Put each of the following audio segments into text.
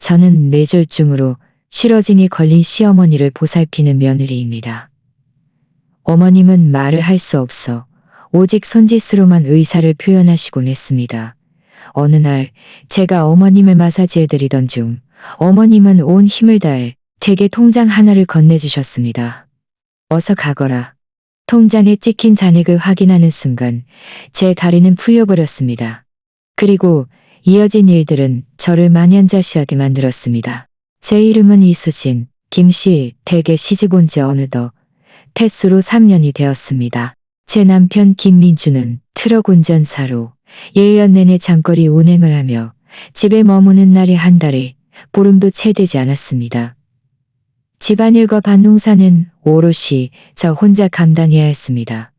저는 뇌졸중으로 실어진이 걸린 시어머니를 보살피는 며느리입니다. 어머님은 말을 할 수 없어 오직 손짓으로만 의사를 표현하시곤 했습니다. 어느 날 제가 어머님을 마사지해드리던 중 어머님은 온 힘을 다해 제게 통장 하나를 건네주셨습니다. 어서 가거라. 통장에 찍힌 잔액을 확인하는 순간 제 다리는 풀려버렸습니다. 그리고 이어진 일들은 저를 만연자실하게 만들었습니다. 제 이름은 이수진, 김씨 댁에 시집 온 지 어느덧 탯수로 3년이 되었습니다. 제 남편 김민주는 트럭 운전사로 1년 내내 장거리 운행을 하며 집에 머무는 날이 한 달에 보름도 채 되지 않았습니다. 집안일과 밭농사는 오롯이 저 혼자 감당해야 했습니다.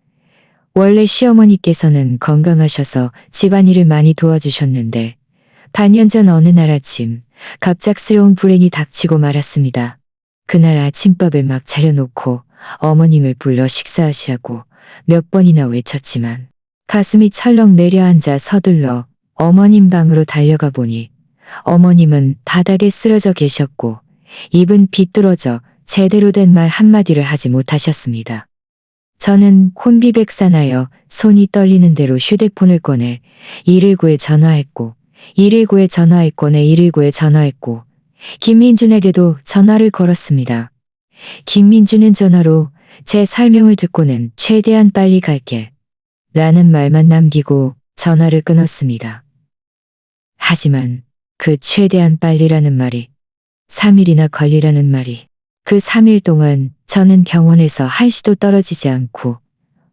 원래 시어머니께서는 건강하셔서 집안일을 많이 도와주셨는데 반년 전 어느 날 아침 갑작스러운 불행이 닥치고 말았습니다. 그날 아침밥을 막 차려놓고 어머님을 불러 식사하시라고 몇 번이나 외쳤지만 가슴이 철렁 내려앉아 서둘러 어머님 방으로 달려가 보니 어머님은 바닥에 쓰러져 계셨고 입은 비뚤어져 제대로 된 말 한마디를 하지 못하셨습니다. 저는 혼비백산하여 손이 떨리는 대로 휴대폰을 꺼내 119에 전화했고 119에 전화했고 119에 전화했고 김민준에게도 전화를 걸었습니다. 김민준은 전화로 제 설명을 듣고는 최대한 빨리 갈게 라는 말만 남기고 전화를 끊었습니다. 하지만 그 최대한 빨리라는 말이 3일이나 걸리라는 말이 그 3일 동안 저는 병원에서 한시도 떨어지지 않고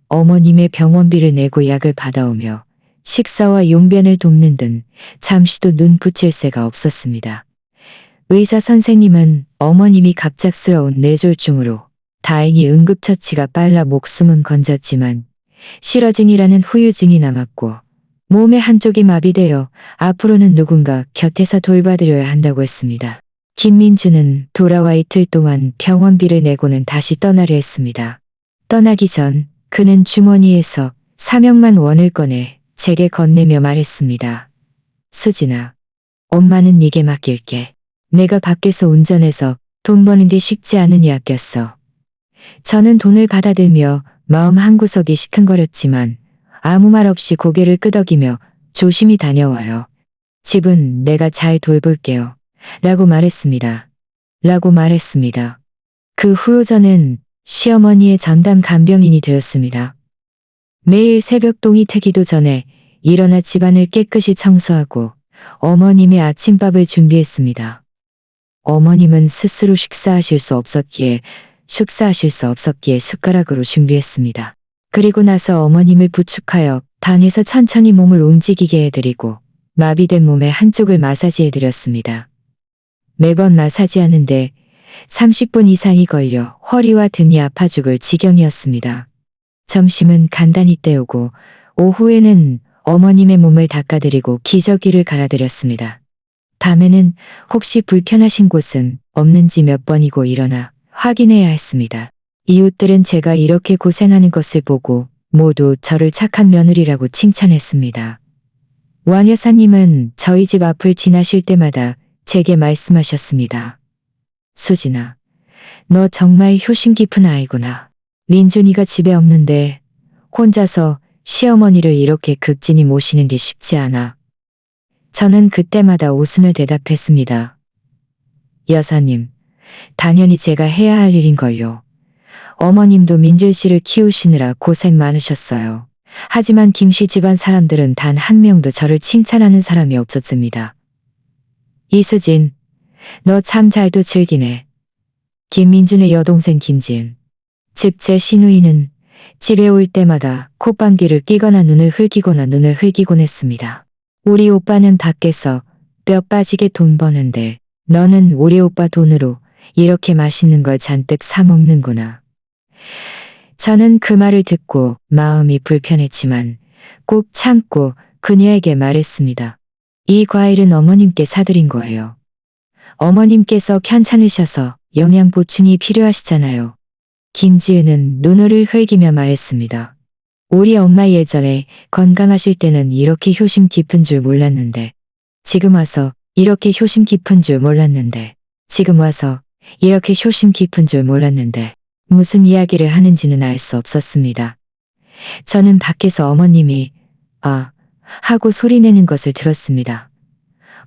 어머님의 병원비를 내고 약을 받아오며 식사와 용변을 돕는 등 잠시도 눈 붙일 새가 없었습니다. 의사 선생님은 어머님이 갑작스러운 뇌졸중으로 다행히 응급처치가 빨라 목숨은 건졌지만 실어증이라는 후유증이 남았고 몸의 한쪽이 마비되어 앞으로는 누군가 곁에서 돌봐드려야 한다고 했습니다. 김민주는 돌아와 이틀 동안 병원비를 내고는 다시 떠나려 했습니다. 떠나기 전 그는 주머니에서 400만 원을 꺼내 제게 건네며 말했습니다. 수진아, 엄마는 네게 맡길게. 내가 밖에서 운전해서 돈 버는 게 쉽지 않으니 아꼈어. 저는 돈을 받아들며 마음 한구석이 시큰거렸지만 아무 말 없이 고개를 끄덕이며 조심히 다녀와요. 집은 내가 잘 돌볼게요. 라고 말했습니다. 그 후로 저는 시어머니의 전담 간병인이 되었습니다. 매일 새벽동이 트기도 전에 일어나 집안을 깨끗이 청소하고 어머님의 아침밥을 준비했습니다. 어머님은 스스로 식사하실 수 없었기에 숟가락으로 준비했습니다. 그리고 나서 어머님을 부축하여 방에서 천천히 몸을 움직이게 해드리고 마비된 몸의 한쪽을 마사지해드렸습니다. 매번 마사지하는데 30분 이상이 걸려 허리와 등이 아파 죽을 지경이었습니다. 점심은 간단히 때우고 오후에는 어머님의 몸을 닦아드리고 기저귀를 갈아드렸습니다. 밤에는 혹시 불편하신 곳은 없는지 몇 번이고 일어나 확인해야 했습니다. 이웃들은 제가 이렇게 고생하는 것을 보고 모두 저를 착한 며느리라고 칭찬했습니다. 왕 여사님은 저희 집 앞을 지나실 때마다 제게 말씀하셨습니다. 수진아, 너 정말 효심 깊은 아이구나. 민준이가 집에 없는데 혼자서 시어머니를 이렇게 극진히 모시는 게 쉽지 않아. 저는 그때마다 웃으며 대답했습니다. 여사님, 당연히 제가 해야 할 일인걸요. 어머님도 민준 씨를 키우시느라 고생 많으셨어요. 하지만 김씨 집안 사람들은 단 한 명도 저를 칭찬하는 사람이 없었습니다. 이수진, 너 참 잘도 즐기네. 김민준의 여동생 김지은, 즉 제 시누이는 집에 올 때마다 콧방귀를 끼거나 눈을 흘기곤 했습니다. 우리 오빠는 밖에서 뼈 빠지게 돈 버는데 너는 우리 오빠 돈으로 이렇게 맛있는 걸 잔뜩 사 먹는구나. 저는 그 말을 듣고 마음이 불편했지만 꼭 참고 그녀에게 말했습니다. 이 과일은 어머님께 사드린 거예요. 어머님께서 편찮으셔서 영양 보충이 필요하시잖아요. 김지은은 눈을 흘기며 말했습니다. 우리 엄마 예전에 건강하실 때는 이렇게 효심 깊은 줄 몰랐는데 지금 와서 이렇게 효심 깊은 줄 몰랐는데, 지금 와서 이렇게 효심 깊은 줄 몰랐는데, 무슨 이야기를 하는지는 알 수 없었습니다. 저는 밖에서 어머님이 아 하고 소리내는 것을 들었습니다.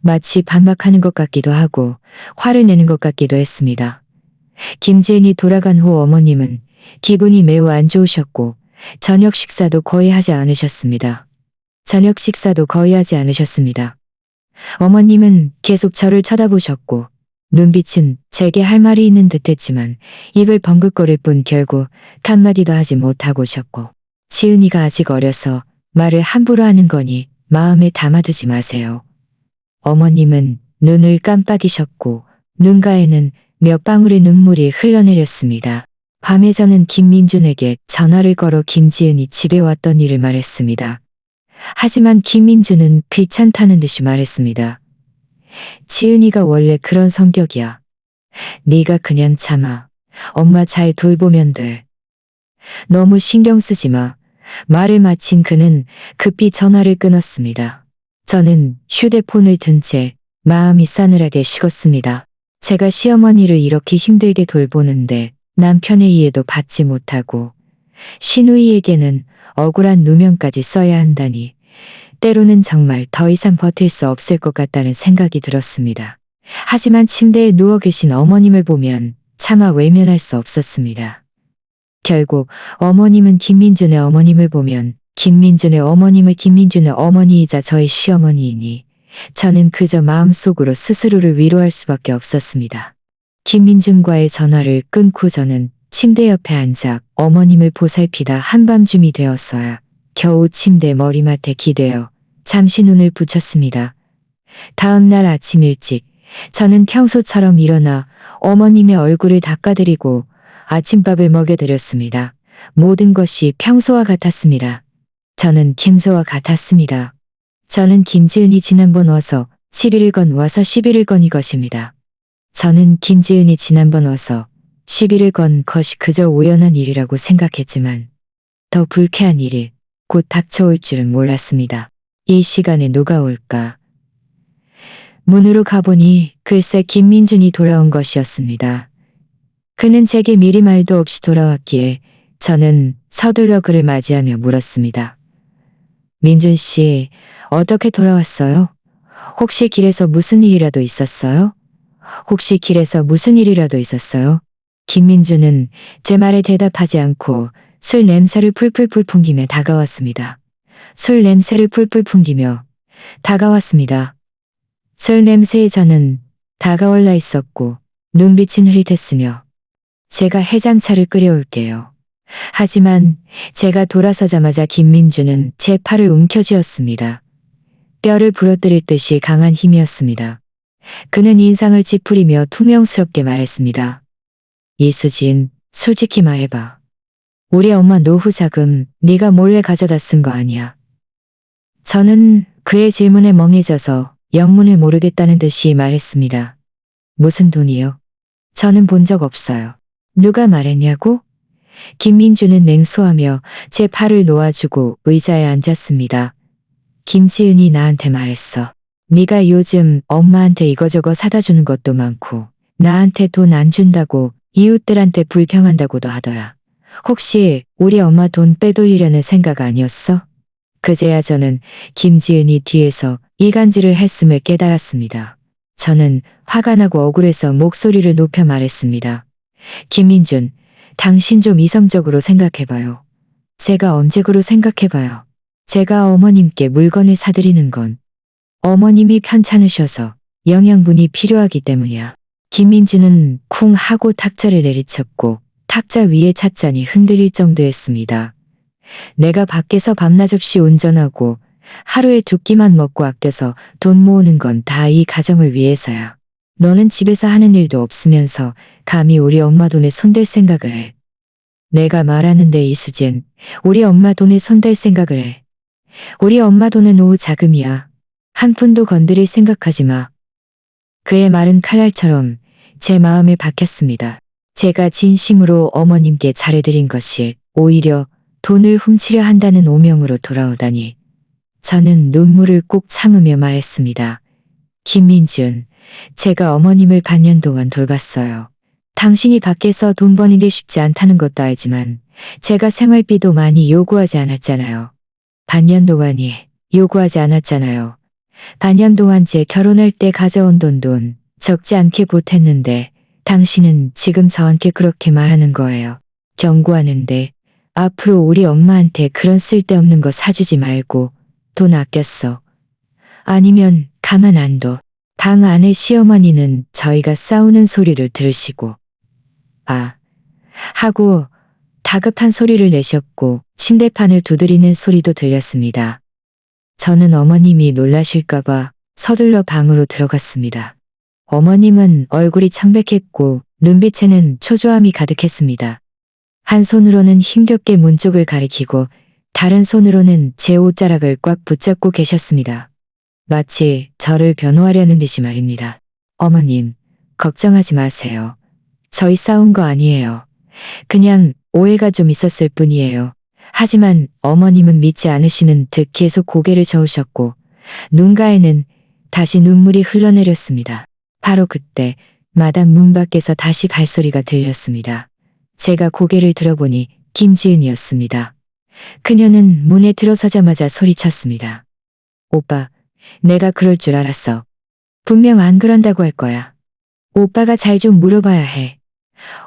마치 반박하는 것 같기도 하고 화를 내는 것 같기도 했습니다. 김지은이 돌아간 후 어머님은 기분이 매우 안 좋으셨고 저녁 식사도 거의 하지 않으셨습니다. 저녁 식사도 거의 하지 않으셨습니다. 어머님은 계속 저를 쳐다보셨고 눈빛은 제게 할 말이 있는 듯했지만 입을 벙긋거릴 뿐 결국 한마디도 하지 못하고 오셨고 지은이가 아직 어려서 말을 함부로 하는 거니 마음에 담아두지 마세요. 어머님은 눈을 깜빡이셨고 눈가에는 몇 방울의 눈물이 흘러내렸습니다. 밤에 저는 김민준에게 전화를 걸어 김지은이 집에 왔던 일을 말했습니다. 하지만 김민준은 귀찮다는 듯이 말했습니다. 지은이가 원래 그런 성격이야. 네가 그냥 참아. 엄마 잘 돌보면 돼. 너무 신경 쓰지 마. 말을 마친 그는 급히 전화를 끊었습니다. 저는 휴대폰을 든 채 마음이 싸늘하게 식었습니다. 제가 시어머니를 이렇게 힘들게 돌보는데 남편의 이해도 받지 못하고 시누이에게는 억울한 누명까지 써야 한다니 때로는 정말 더 이상 버틸 수 없을 것 같다는 생각이 들었습니다. 하지만 침대에 누워 계신 어머님을 보면 차마 외면할 수 없었습니다. 결국 어머님은 김민준의 어머님을 보면 김민준의 어머님을 김민준의 어머니이자 저의 시어머니이니 저는 그저 마음속으로 스스로를 위로할 수밖에 없었습니다. 김민준과의 전화를 끊고 저는 침대 옆에 앉아 어머님을 보살피다 한밤중이 되었어야 겨우 침대 머리맡에 기대어 잠시 눈을 붙였습니다. 다음 날 아침 일찍 저는 평소처럼 일어나 어머님의 얼굴을 닦아드리고 아침밥을 먹여드렸습니다. 모든 것이 평소와 같았습니다. 저는 김소와 같았습니다. 저는 김지은이 지난번 와서 11일 와서 11일 건이 것입니다. 저는 김지은이 지난번 와서 11일 건 것이 그저 우연한 일이라고 생각했지만 더 불쾌한 일이 곧 닥쳐올 줄은 몰랐습니다. 이 시간에 누가 올까? 문으로 가보니 글쎄 김민준이 돌아온 것이었습니다. 그는 제게 미리 말도 없이 돌아왔기에 저는 서둘러 그를 맞이하며 물었습니다. 민준 씨, 어떻게 돌아왔어요? 혹시 길에서 무슨 일이라도 있었어요? 혹시 길에서 무슨 일이라도 있었어요? 김민준은 제 말에 대답하지 않고 술 냄새를 풀풀 풍기며 다가왔습니다. 술 냄새를 풀풀 풍기며 다가왔습니다. 술 냄새에 저는 다가올라 있었고 눈빛은 흐릿했으며 제가 해장차를 끓여올게요. 하지만 제가 돌아서자마자 김민준은 제 팔을 움켜쥐었습니다. 뼈를 부러뜨릴 듯이 강한 힘이었습니다. 그는 인상을 찌푸리며 투명스럽게 말했습니다. 이수진, 솔직히 말해봐. 우리 엄마 노후 자금 네가 몰래 가져다 쓴 거 아니야. 저는 그의 질문에 멍해져서 영문을 모르겠다는 듯이 말했습니다. 무슨 돈이요? 저는 본 적 없어요. 누가 말했냐고? 김민준은 냉소하며 제 팔을 놓아주고 의자에 앉았습니다. 김지은이 나한테 말했어. 네가 요즘 엄마한테 이거저거 사다 주는 것도 많고 나한테 돈 안 준다고 이웃들한테 불평한다고도 하더라. 혹시 우리 엄마 돈 빼돌리려는 생각 아니었어? 그제야 저는 김지은이 뒤에서 이간질을 했음을 깨달았습니다. 저는 화가 나고 억울해서 목소리를 높여 말했습니다. 김민준, 당신 좀 이성적으로 생각해봐요. 제가 언제 그로 생각해봐요. 제가 어머님께 물건을 사드리는 건 어머님이 편찮으셔서 영양분이 필요하기 때문이야. 김민준은 쿵 하고 탁자를 내리쳤고 탁자 위에 찻잔이 흔들릴 정도였습니다. 내가 밖에서 밤낮 없이 운전하고 하루에 두 끼만 먹고 아껴서 돈 모으는 건 다 이 가정을 위해서야. 너는 집에서 하는 일도 없으면서 감히 우리 엄마 돈에 손댈 생각을 해. 내가 말하는데 이수진, 우리 엄마 돈에 손댈 생각을 해. 우리 엄마 돈은 노후 자금이야. 한 푼도 건드릴 생각하지 마. 그의 말은 칼날처럼 제 마음에 박혔습니다. 제가 진심으로 어머님께 잘해드린 것이 오히려 돈을 훔치려 한다는 오명으로 돌아오다니. 저는 눈물을 꾹 참으며 말했습니다. 김민준, 제가 어머님을 반년 동안 돌봤어요. 당신이 밖에서 돈 버는 게 쉽지 않다는 것도 알지만 제가 생활비도 많이 요구하지 않았잖아요. 반년 동안이 요구하지 않았잖아요. 반년 동안 제 결혼할 때 가져온 돈 적지 않게 보탰는데 당신은 지금 저한테 그렇게 말하는 거예요. 경고하는데 앞으로 우리 엄마한테 그런 쓸데없는 거 사주지 말고 돈 아꼈어. 아니면 가만 안 둬. 방 안에 시어머니는 저희가 싸우는 소리를 들으시고 아 하고 다급한 소리를 내셨고 침대판을 두드리는 소리도 들렸습니다. 저는 어머님이 놀라실까봐 서둘러 방으로 들어갔습니다. 어머님은 얼굴이 창백했고 눈빛에는 초조함이 가득했습니다. 한 손으로는 힘겹게 문 쪽을 가리키고 다른 손으로는 제 옷자락을 꽉 붙잡고 계셨습니다. 마치 저를 변호하려는 듯이 말입니다. 어머님, 걱정하지 마세요. 저희 싸운 거 아니에요. 그냥 오해가 좀 있었을 뿐이에요. 하지만 어머님은 믿지 않으시는 듯 계속 고개를 저으셨고 눈가에는 다시 눈물이 흘러내렸습니다. 바로 그때 마당 문 밖에서 다시 발소리가 들렸습니다. 제가 고개를 들어보니 김지은이었습니다. 그녀는 문에 들어서자마자 소리쳤습니다. 오빠, 내가 그럴 줄 알았어. 분명 안 그런다고 할 거야. 오빠가 잘 좀 물어봐야 해.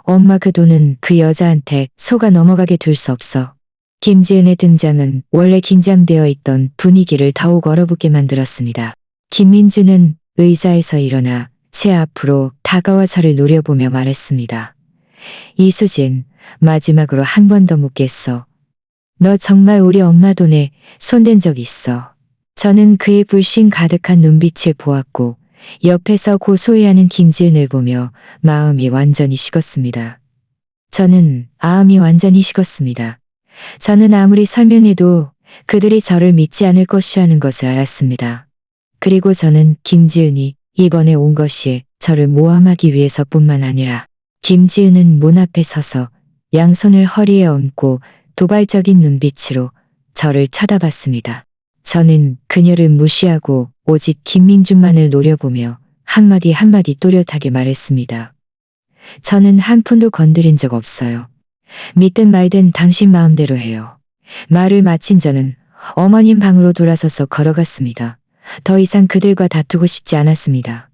엄마 그 돈은 그 여자한테 속아 넘어가게 둘 수 없어. 김지은의 등장은 원래 긴장되어 있던 분위기를 더욱 얼어붙게 만들었습니다. 김민주는 의자에서 일어나 제 앞으로 다가와 저를 노려보며 말했습니다. 이수진, 마지막으로 한 번 더 묻겠어. 너 정말 우리 엄마 돈에 손댄 적 있어? 저는 그의 불신 가득한 눈빛을 보았고 옆에서 고소해하는 김지은을 보며 마음이 완전히 식었습니다. 저는 아무리 설명해도 그들이 저를 믿지 않을 것이라는 것을 알았습니다. 그리고 저는 김지은이 이번에 온 것이 저를 모함하기 위해서뿐만 아니라 김지은은 문 앞에 서서 양손을 허리에 얹고 도발적인 눈빛으로 저를 쳐다봤습니다. 저는 그녀를 무시하고 오직 김민준만을 노려보며 한마디 한마디 또렷하게 말했습니다. 저는 한 푼도 건드린 적 없어요. 믿든 말든 당신 마음대로 해요. 말을 마친 저는 어머님 방으로 돌아서서 걸어갔습니다. 더 이상 그들과 다투고 싶지 않았습니다.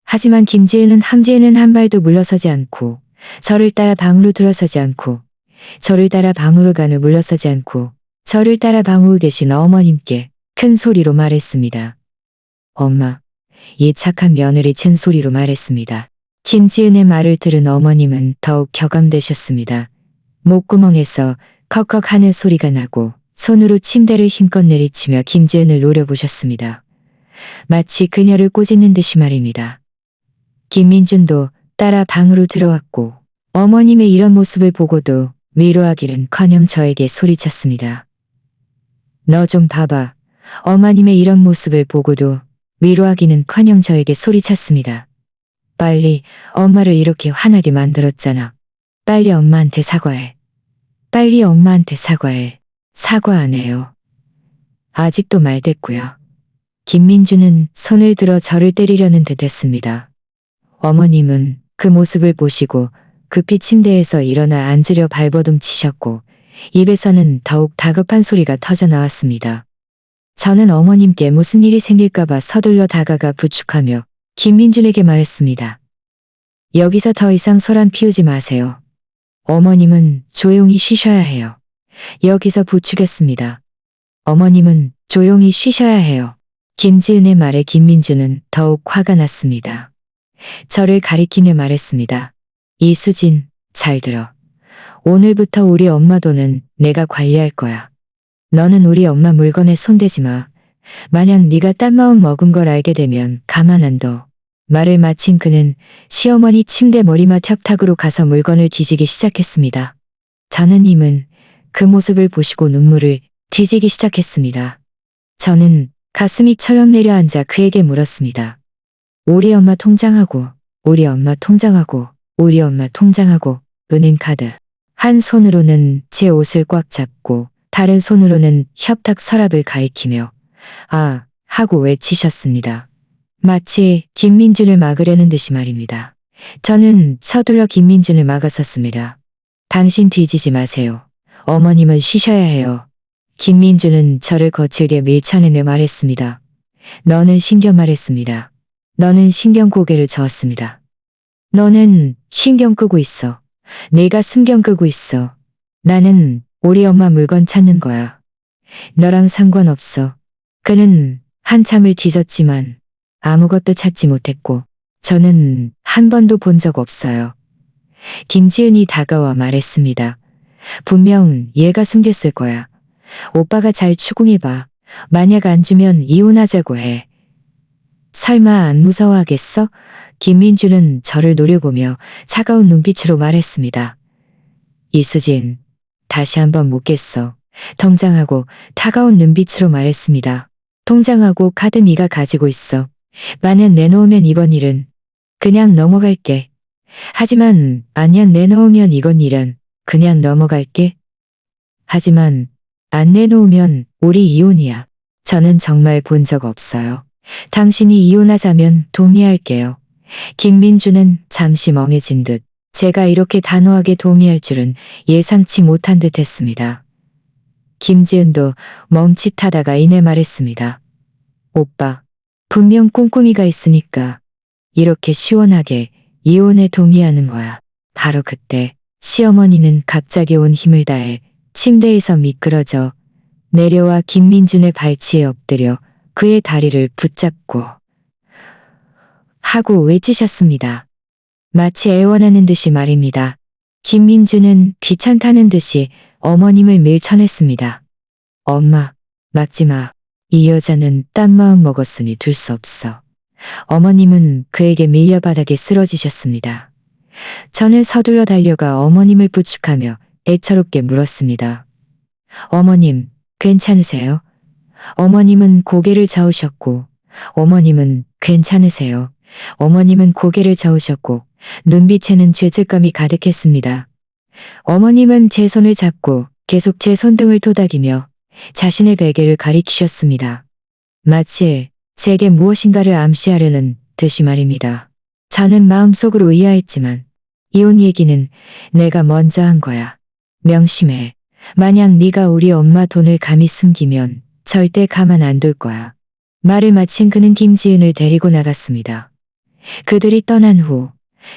하지만 김지은은 한 발도 물러서지 않고 저를 따라 방으로 들어서지 않고 저를 따라 방으로 가며 물러서지 않고 저를 따라 방으로 계신 어머님께 큰 소리로 말했습니다. 엄마, 이 착한 며느리 큰 소리로 말했습니다. 김지은의 말을 들은 어머님은 더욱 격앙되셨습니다. 목구멍에서 컥컥 하는 소리가 나고 손으로 침대를 힘껏 내리치며 김지은을 노려보셨습니다. 마치 그녀를 꼬집는 듯이 말입니다. 김민준도 따라 방으로 들어왔고 어머님의 이런 모습을 보고도 위로하기는커녕 저에게 소리쳤습니다. 너 좀 봐봐. 어머님의 이런 모습을 보고도 위로하기는커녕 저에게 소리쳤습니다. 빨리 엄마를 이렇게 화나게 만들었잖아. 빨리 엄마한테 사과해. 빨리 엄마한테 사과해. 사과 안 해요. 아직도 말댔고요. 김민주는 손을 들어 저를 때리려는 듯 했습니다. 어머님은 그 모습을 보시고 급히 침대에서 일어나 앉으려 발버둥 치셨고 입에서는 더욱 다급한 소리가 터져 나왔습니다. 저는 어머님께 무슨 일이 생길까봐 서둘러 다가가 부축하며 김민준에게 말했습니다. 여기서 더 이상 소란 피우지 마세요. 어머님은 조용히 쉬셔야 해요. 여기서 부축했습니다. 어머님은 조용히 쉬셔야 해요. 김지은의 말에 김민주는 더욱 화가 났습니다. 저를 가리키며 말했습니다. 이수진, 잘 들어. 오늘부터 우리 엄마 돈은 내가 관리할 거야. 너는 우리 엄마 물건에 손대지 마. 만약 네가 딴 마음 먹은 걸 알게 되면 가만 안 둬. 말을 마친 그는 시어머니 침대 머리맡 협탁으로 가서 물건을 뒤지기 시작했습니다. 자느님은 그 모습을 보시고 눈물을 뒤지기 시작했습니다. 저는 가슴이 철렁 내려앉아 그에게 물었습니다. 우리 엄마 통장하고, 우리 엄마 통장하고, 우리 엄마 통장하고, 은행카드. 한 손으로는 제 옷을 꽉 잡고 다른 손으로는 협탁 서랍을 가리키며 아 하고 외치셨습니다. 마치 김민준을 막으려는 듯이 말입니다. 저는 서둘러 김민준을 막았었습니다. 당신 뒤지지 마세요. 어머님은 쉬셔야 해요. 김민준은 저를 거칠게 밀쳐내며 말했습니다. 너는 신경 말했습니다. 너는 신경 고개를 저었습니다. 너는 신경 끄고 있어. 내가 숨경 끄고 있어. 나는 우리 엄마 물건 찾는 거야. 너랑 상관없어. 그는 한참을 뒤졌지만 아무것도 찾지 못했고 저는 한 번도 본 적 없어요. 김지은이 다가와 말했습니다. 분명 얘가 숨겼을 거야. 오빠가 잘 추궁해봐. 만약 안 주면 이혼하자고 해. 설마 안 무서워하겠어? 김민주는 저를 노려보며 차가운 눈빛으로 말했습니다. 이수진, 다시 한번 묻겠어. 통장하고 차가운 눈빛으로 말했습니다. 통장하고 카드 네가 가지고 있어. 만약 내놓으면 이번 일은 그냥 넘어갈게. 하지만 만약 내놓으면 이건 일은 그냥 넘어갈게. 하지만 안 내놓으면 우리 이혼이야. 저는 정말 본 적 없어요. 당신이 이혼하자면 동의할게요. 김민주는 잠시 멍해진 듯 제가 이렇게 단호하게 동의할 줄은 예상치 못한 듯 했습니다. 김지은도 멈칫하다가 이내 말했습니다. 오빠, 분명 꼼꼼이가 있으니까 이렇게 시원하게 이혼에 동의하는 거야. 바로 그때 시어머니는 갑자기 온 힘을 다해 침대에서 미끄러져 내려와 김민준의 발치에 엎드려 그의 다리를 붙잡고 하고 외치셨습니다. 마치 애원하는 듯이 말입니다. 김민준은 귀찮다는 듯이 어머님을 밀쳐냈습니다. 엄마, 막지 마. 이 여자는 딴 마음 먹었으니 둘 수 없어. 어머님은 그에게 밀려 바닥에 쓰러지셨습니다. 저는 서둘러 달려가 어머님을 부축하며 애처롭게 물었습니다. 어머님, 괜찮으세요? 어머님은 고개를 저으셨고, 어머님은 괜찮으세요? 어머님은 고개를 저으셨고, 눈빛에는 죄책감이 가득했습니다. 어머님은 제 손을 잡고 계속 제 손등을 토닥이며 자신의 베개를 가리키셨습니다. 마치 제게 무엇인가를 암시하려는 듯이 말입니다. 저는 마음속으로 의아했지만 이혼 얘기는 내가 먼저 한 거야. 명심해. 만약 네가 우리 엄마 돈을 감히 숨기면 절대 가만 안 둘 거야. 말을 마친 그는 김지은을 데리고 나갔습니다. 그들이 떠난 후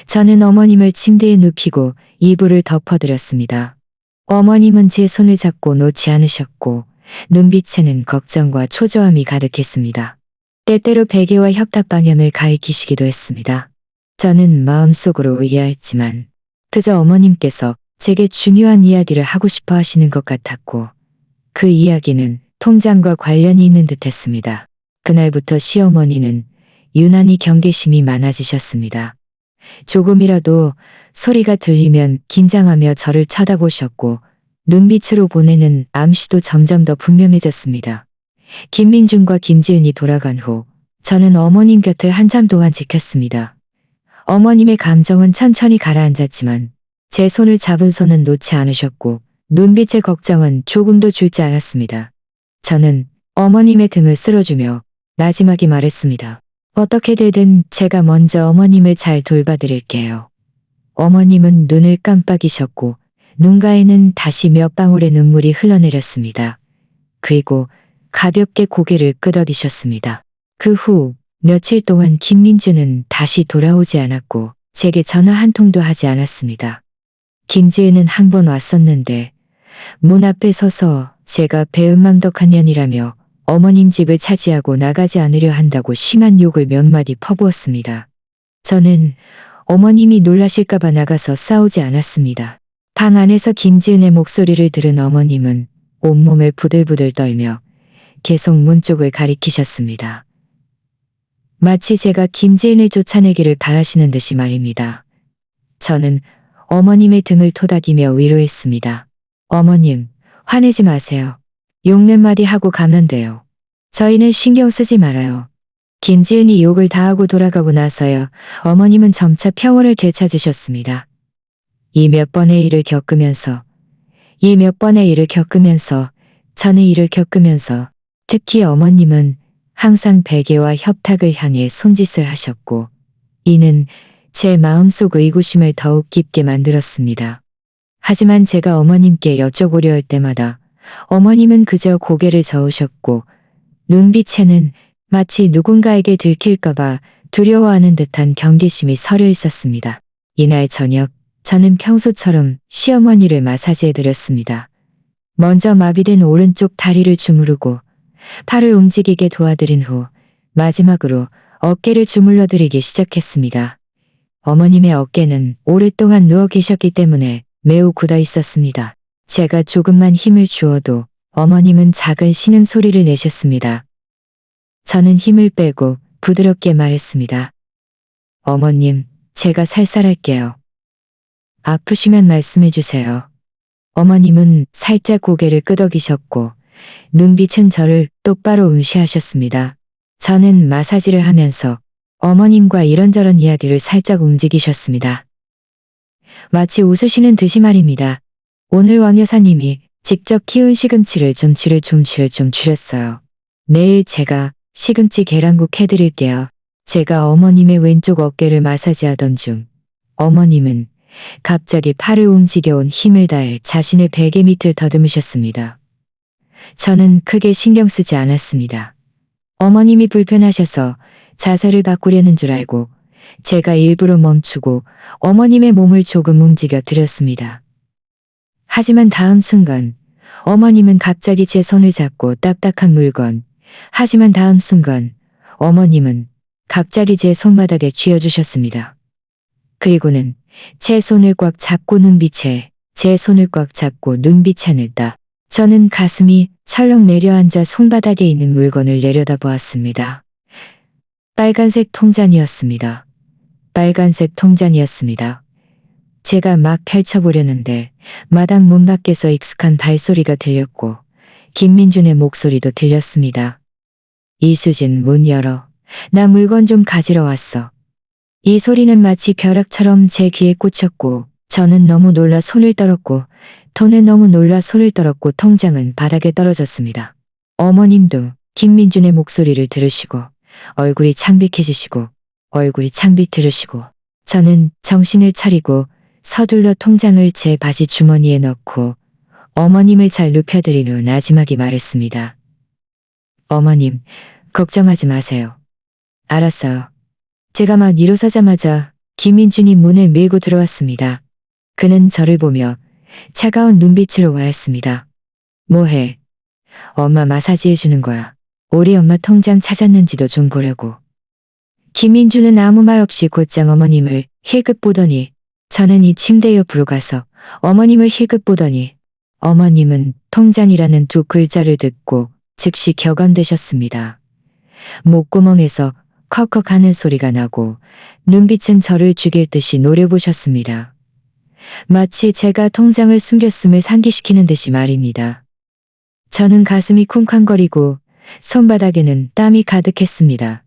저는 어머님을 침대에 눕히고 이불을 덮어드렸습니다. 어머님은 제 손을 잡고 놓지 않으셨고 눈빛에는 걱정과 초조함이 가득했습니다. 때때로 베개와 협탁 방향을 가리키시기도 했습니다. 저는 마음속으로 의아했지만 그저 어머님께서 제게 중요한 이야기를 하고 싶어 하시는 것 같았고 그 이야기는 통장과 관련이 있는 듯 했습니다. 그날부터 시어머니는 유난히 경계심이 많아지셨습니다. 조금이라도 소리가 들리면 긴장하며 저를 쳐다보셨고 눈빛으로 보내는 암시도 점점 더 분명해졌습니다. 김민준과 김지은이 돌아간 후 저는 어머님 곁을 한참 동안 지켰습니다. 어머님의 감정은 천천히 가라앉았지만 제 손을 잡은 손은 놓지 않으셨고 눈빛의 걱정은 조금도 줄지 않았습니다. 저는 어머님의 등을 쓸어주며 나지막이 말했습니다. 어떻게 되든 제가 먼저 어머님을 잘 돌봐드릴게요. 어머님은 눈을 깜빡이셨고 눈가에는 다시 몇 방울의 눈물이 흘러내렸습니다. 그리고 가볍게 고개를 끄덕이셨습니다. 그 후 며칠 동안 김민주는 다시 돌아오지 않았고 제게 전화 한 통도 하지 않았습니다. 김지은은 한 번 왔었는데 문 앞에 서서 제가 배은망덕한 년이라며 어머님 집을 차지하고 나가지 않으려 한다고 심한 욕을 몇 마디 퍼부었습니다. 저는 어머님이 놀라실까봐 나가서 싸우지 않았습니다. 방 안에서 김지은의 목소리를 들은 어머님은 온몸을 부들부들 떨며 계속 문 쪽을 가리키셨습니다. 마치 제가 김지은을 쫓아내기를 바라시는 듯이 말입니다. 저는 어머님의 등을 토닥이며 위로했습니다. 어머님, 화내지 마세요. 욕 몇 마디 하고 가면 돼요. 저희는 신경 쓰지 말아요. 김지은이 욕을 다 하고 돌아가고 나서야 어머님은 점차 평온을 되찾으셨습니다. 이 몇 번의 일을 겪으면서 저는 일을 겪으면서 특히 어머님은 항상 베개와 협탁을 향해 손짓을 하셨고 이는 제 마음속 의구심을 더욱 깊게 만들었습니다. 하지만 제가 어머님께 여쭤보려 할 때마다 어머님은 그저 고개를 저으셨고 눈빛에는 마치 누군가에게 들킬까봐 두려워하는 듯한 경계심이 서려 있었습니다. 이날 저녁 저는 평소처럼 시어머니를 마사지해드렸습니다. 먼저 마비된 오른쪽 다리를 주무르고 팔을 움직이게 도와드린 후 마지막으로 어깨를 주물러드리기 시작했습니다. 어머님의 어깨는 오랫동안 누워 계셨기 때문에 매우 굳어 있었습니다. 제가 조금만 힘을 주어도 어머님은 작은 신음소리를 내셨습니다. 저는 힘을 빼고 부드럽게 말했습니다. 어머님, 제가 살살할게요. 아프시면 말씀해 주세요. 어머님은 살짝 고개를 끄덕이셨고 눈빛은 저를 똑바로 응시하셨습니다. 저는 마사지를 하면서 어머님과 이런저런 이야기를 살짝 움직이셨습니다. 마치 웃으시는 듯이 말입니다. 오늘 왕 여사님이 직접 키운 시금치를 좀 줄였어요. 내일 제가 시금치 계란국 해드릴게요. 제가 어머님의 왼쪽 어깨를 마사지하던 중 어머님은 갑자기 팔을 움직여온 힘을 다해 자신의 베개 밑을 더듬으셨습니다. 저는 크게 신경 쓰지 않았습니다. 어머님이 불편하셔서 자세를 바꾸려는 줄 알고 제가 일부러 멈추고 어머님의 몸을 조금 움직여 드렸습니다. 하지만 다음 순간 어머님은 갑자기 제 손을 잡고 딱딱한 물건, 하지만 다음 순간 어머님은 갑자기 제 손바닥에 쥐어주셨습니다. 그리고는 제 손을 꽉 잡고 제 손을 꽉 잡고 눈빛에 넣다. 저는 가슴이 철렁 내려앉아 손바닥에 있는 물건을 내려다보았습니다. 빨간색 통잔이었습니다. 빨간색 통잔이었습니다. 제가 막 펼쳐보려는데 마당 문 밖에서 익숙한 발소리가 들렸고 김민준의 목소리도 들렸습니다. 이수진, 문 열어. 나 물건 좀 가지러 왔어. 이 소리는 마치 벼락처럼 제 귀에 꽂혔고 저는 너무 놀라 손을 떨었고 통장은 바닥에 떨어졌습니다. 어머님도 김민준의 목소리를 들으시고 얼굴이 창백해지시고 저는 정신을 차리고 서둘러 통장을 제 바지 주머니에 넣고 어머님을 잘 눕혀드린 후 나지막이 말했습니다. 어머님, 걱정하지 마세요. 알았어요. 제가 막 일어서자마자 김민준이 문을 밀고 들어왔습니다. 그는 저를 보며 차가운 눈빛으로 말했습니다. 뭐해? 엄마 마사지 해주는 거야. 우리 엄마 통장 찾았는지도 좀 보려고. 김민준은 아무 말 없이 곧장 어머님을 힐끗 보더니 저는 이 침대 옆으로 가서 어머님을 힐끗 보더니 어머님은 통장이라는 두 글자를 듣고 즉시 격언되셨습니다. 목구멍에서 컥컥 하는 소리가 나고 눈빛은 저를 죽일 듯이 노려보셨습니다. 마치 제가 통장을 숨겼음을 상기시키는 듯이 말입니다. 저는 가슴이 쿵쾅거리고 손바닥에는 땀이 가득했습니다.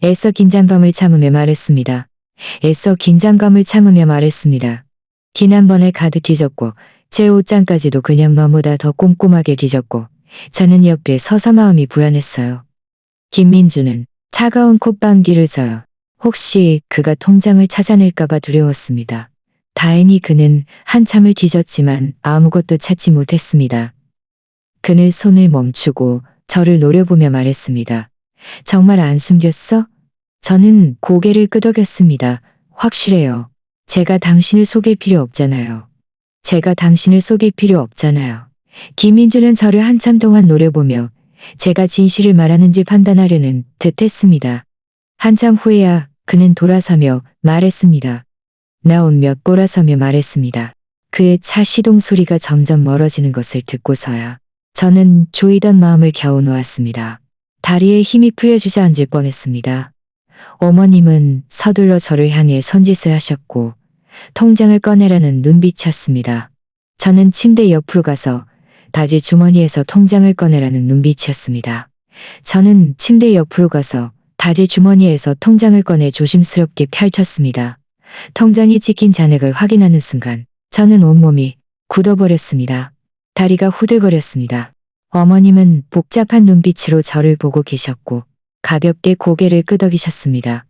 애써 긴장감을 참으며 말했습니다. 긴 한 번에 가득 뒤졌고 제 옷장까지도 그냥 너무나 더 꼼꼼하게 뒤졌고 저는 옆에 서서 마음이 불안했어요. 김민주는 차가운 콧방귀를 져요. 혹시 그가 통장을 찾아낼까봐 두려웠습니다. 다행히 그는 한참을 뒤졌지만 아무것도 찾지 못했습니다. 그는 손을 멈추고 저를 노려보며 말했습니다. 정말 안 숨겼어? 저는 고개를 끄덕였습니다. 확실해요. 제가 당신을 속일 필요 없잖아요. 김민주는 저를 한참 동안 노려보며 제가 진실을 말하는지 판단하려는 듯 했습니다. 한참 후에야 그는 돌아서며 말했습니다. 그의 차 시동 소리가 점점 멀어지는 것을 듣고서야 저는 조이던 마음을 겨우 놓았습니다. 다리에 힘이 풀려 주저앉을 뻔했습니다. 어머님은 서둘러 저를 향해 손짓을 하셨고 통장을 꺼내라는 눈빛이었습니다. 저는 침대 옆으로 가서 바지 주머니에서 통장을 꺼내라는 눈빛이었습니다. 통장을 꺼내 조심스럽게 펼쳤습니다. 통장이 찍힌 잔액을 확인하는 순간 저는 온몸이 굳어버렸습니다. 다리가 후들거렸습니다. 어머님은 복잡한 눈빛으로 저를 보고 계셨고 가볍게 고개를 끄덕이셨습니다.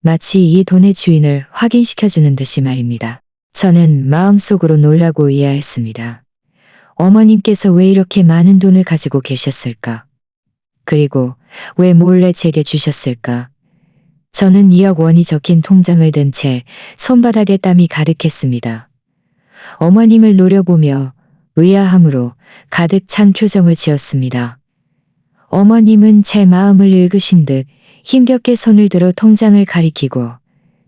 마치 이 돈의 주인을 확인시켜주는 듯이 말입니다. 저는 마음속으로 놀라고 의아했습니다. 어머님께서 왜 이렇게 많은 돈을 가지고 계셨을까? 그리고 왜 몰래 제게 주셨을까? 저는 2억 원이 적힌 통장을 든 채 손바닥에 땀이 가득했습니다. 어머님을 노려보며 의아함으로 가득 찬 표정을 지었습니다. 어머님은 제 마음을 읽으신 듯 힘겹게 손을 들어 통장을 가리키고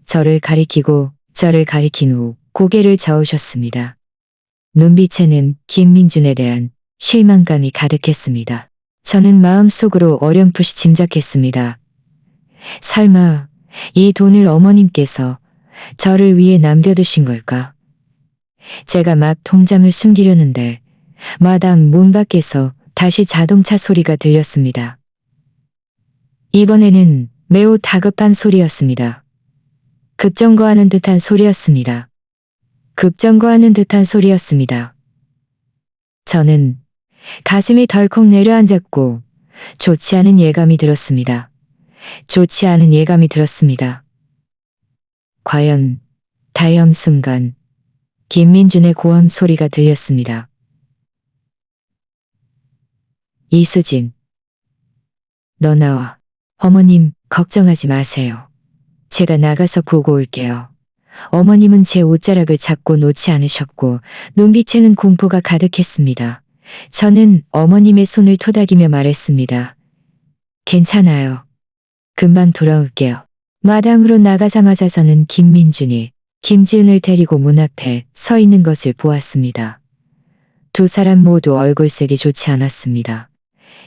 저를 가리킨 후 고개를 저으셨습니다. 눈빛에는 김민준에 대한 실망감이 가득했습니다. 저는 마음속으로 어렴풋이 짐작했습니다. 설마 이 돈을 어머님께서 저를 위해 남겨두신 걸까? 제가 막 통장을 숨기려는데 마당 문 밖에서 다시 자동차 소리가 들렸습니다. 이번에는 매우 다급한 소리였습니다. 급정거하는 듯한 소리였습니다. 저는 가슴이 덜컥 내려앉았고 좋지 않은 예감이 들었습니다. 과연 다음 순간 김민준의 고함 소리가 들렸습니다. 이수진, 너 나와. 어머님, 걱정하지 마세요. 제가 나가서 보고 올게요. 어머님은 제 옷자락을 잡고 놓지 않으셨고 눈빛에는 공포가 가득했습니다. 저는 어머님의 손을 토닥이며 말했습니다. 괜찮아요. 금방 돌아올게요. 마당으로 나가자마자 저는 김민준이 김지은을 데리고 문 앞에 서 있는 것을 보았습니다. 두 사람 모두 얼굴색이 좋지 않았습니다.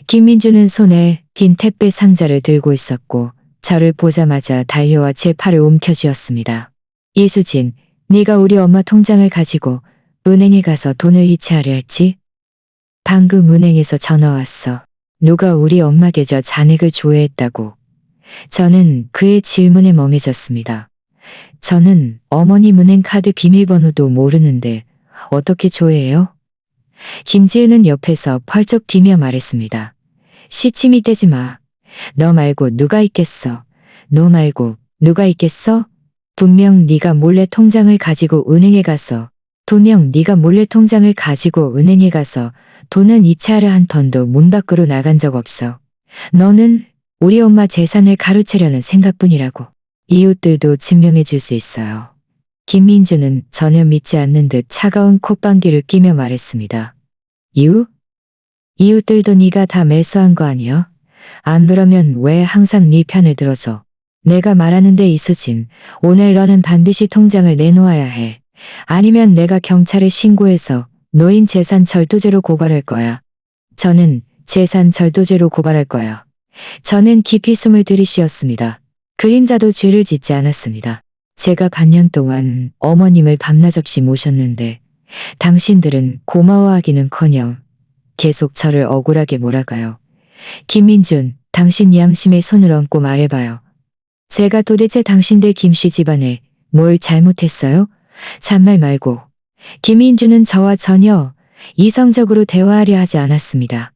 김민준은 손에 빈 택배 상자를 들고 있었고 저를 보자마자 달려와 제 팔을 움켜쥐었습니다. 이수진, 네가 우리 엄마 통장을 가지고 은행에 가서 돈을 이체하려 했지? 방금 은행에서 전화 왔어. 누가 우리 엄마 계좌 잔액을 조회했다고. 저는 그의 질문에 멍해졌습니다. 저는 어머님 은행 카드 비밀번호도 모르는데 어떻게 조회해요? 김지은은 옆에서 펄쩍 뛰며 말했습니다. 시침이 떼지 마. 너 말고 누가 있겠어? 분명 네가 몰래 통장을 가지고 은행에 가서 돈은 이체하려 한 턴도 문 밖으로 나간 적 없어. 너는 우리 엄마 재산을 가로채려는 생각뿐이라고. 이웃들도 증명해 줄 수 있어요. 김민준은 전혀 믿지 않는 듯 차가운 콧방귀를 끼며 말했습니다. 이웃? 이웃들도 네가 다 매수한 거 아니야? 안 그러면 왜 항상 네 편을 들어줘? 내가 말하는데 이수진, 오늘 너는 반드시 통장을 내놓아야 해. 아니면 내가 경찰에 신고해서 노인 재산 절도죄로 고발할 거야. 저는 깊이 숨을 들이쉬었습니다. 그림자도 죄를 짓지 않았습니다. 제가 반년 동안 어머님을 밤낮 없이 모셨는데 당신들은 고마워하기는커녕 계속 저를 억울하게 몰아가요. 김민준, 당신 양심의 손을 얹고 말해봐요. 제가 도대체 당신들 김씨 집안에 뭘 잘못했어요? 잔말 말고. 김민준은 저와 전혀 이성적으로 대화하려 하지 않았습니다.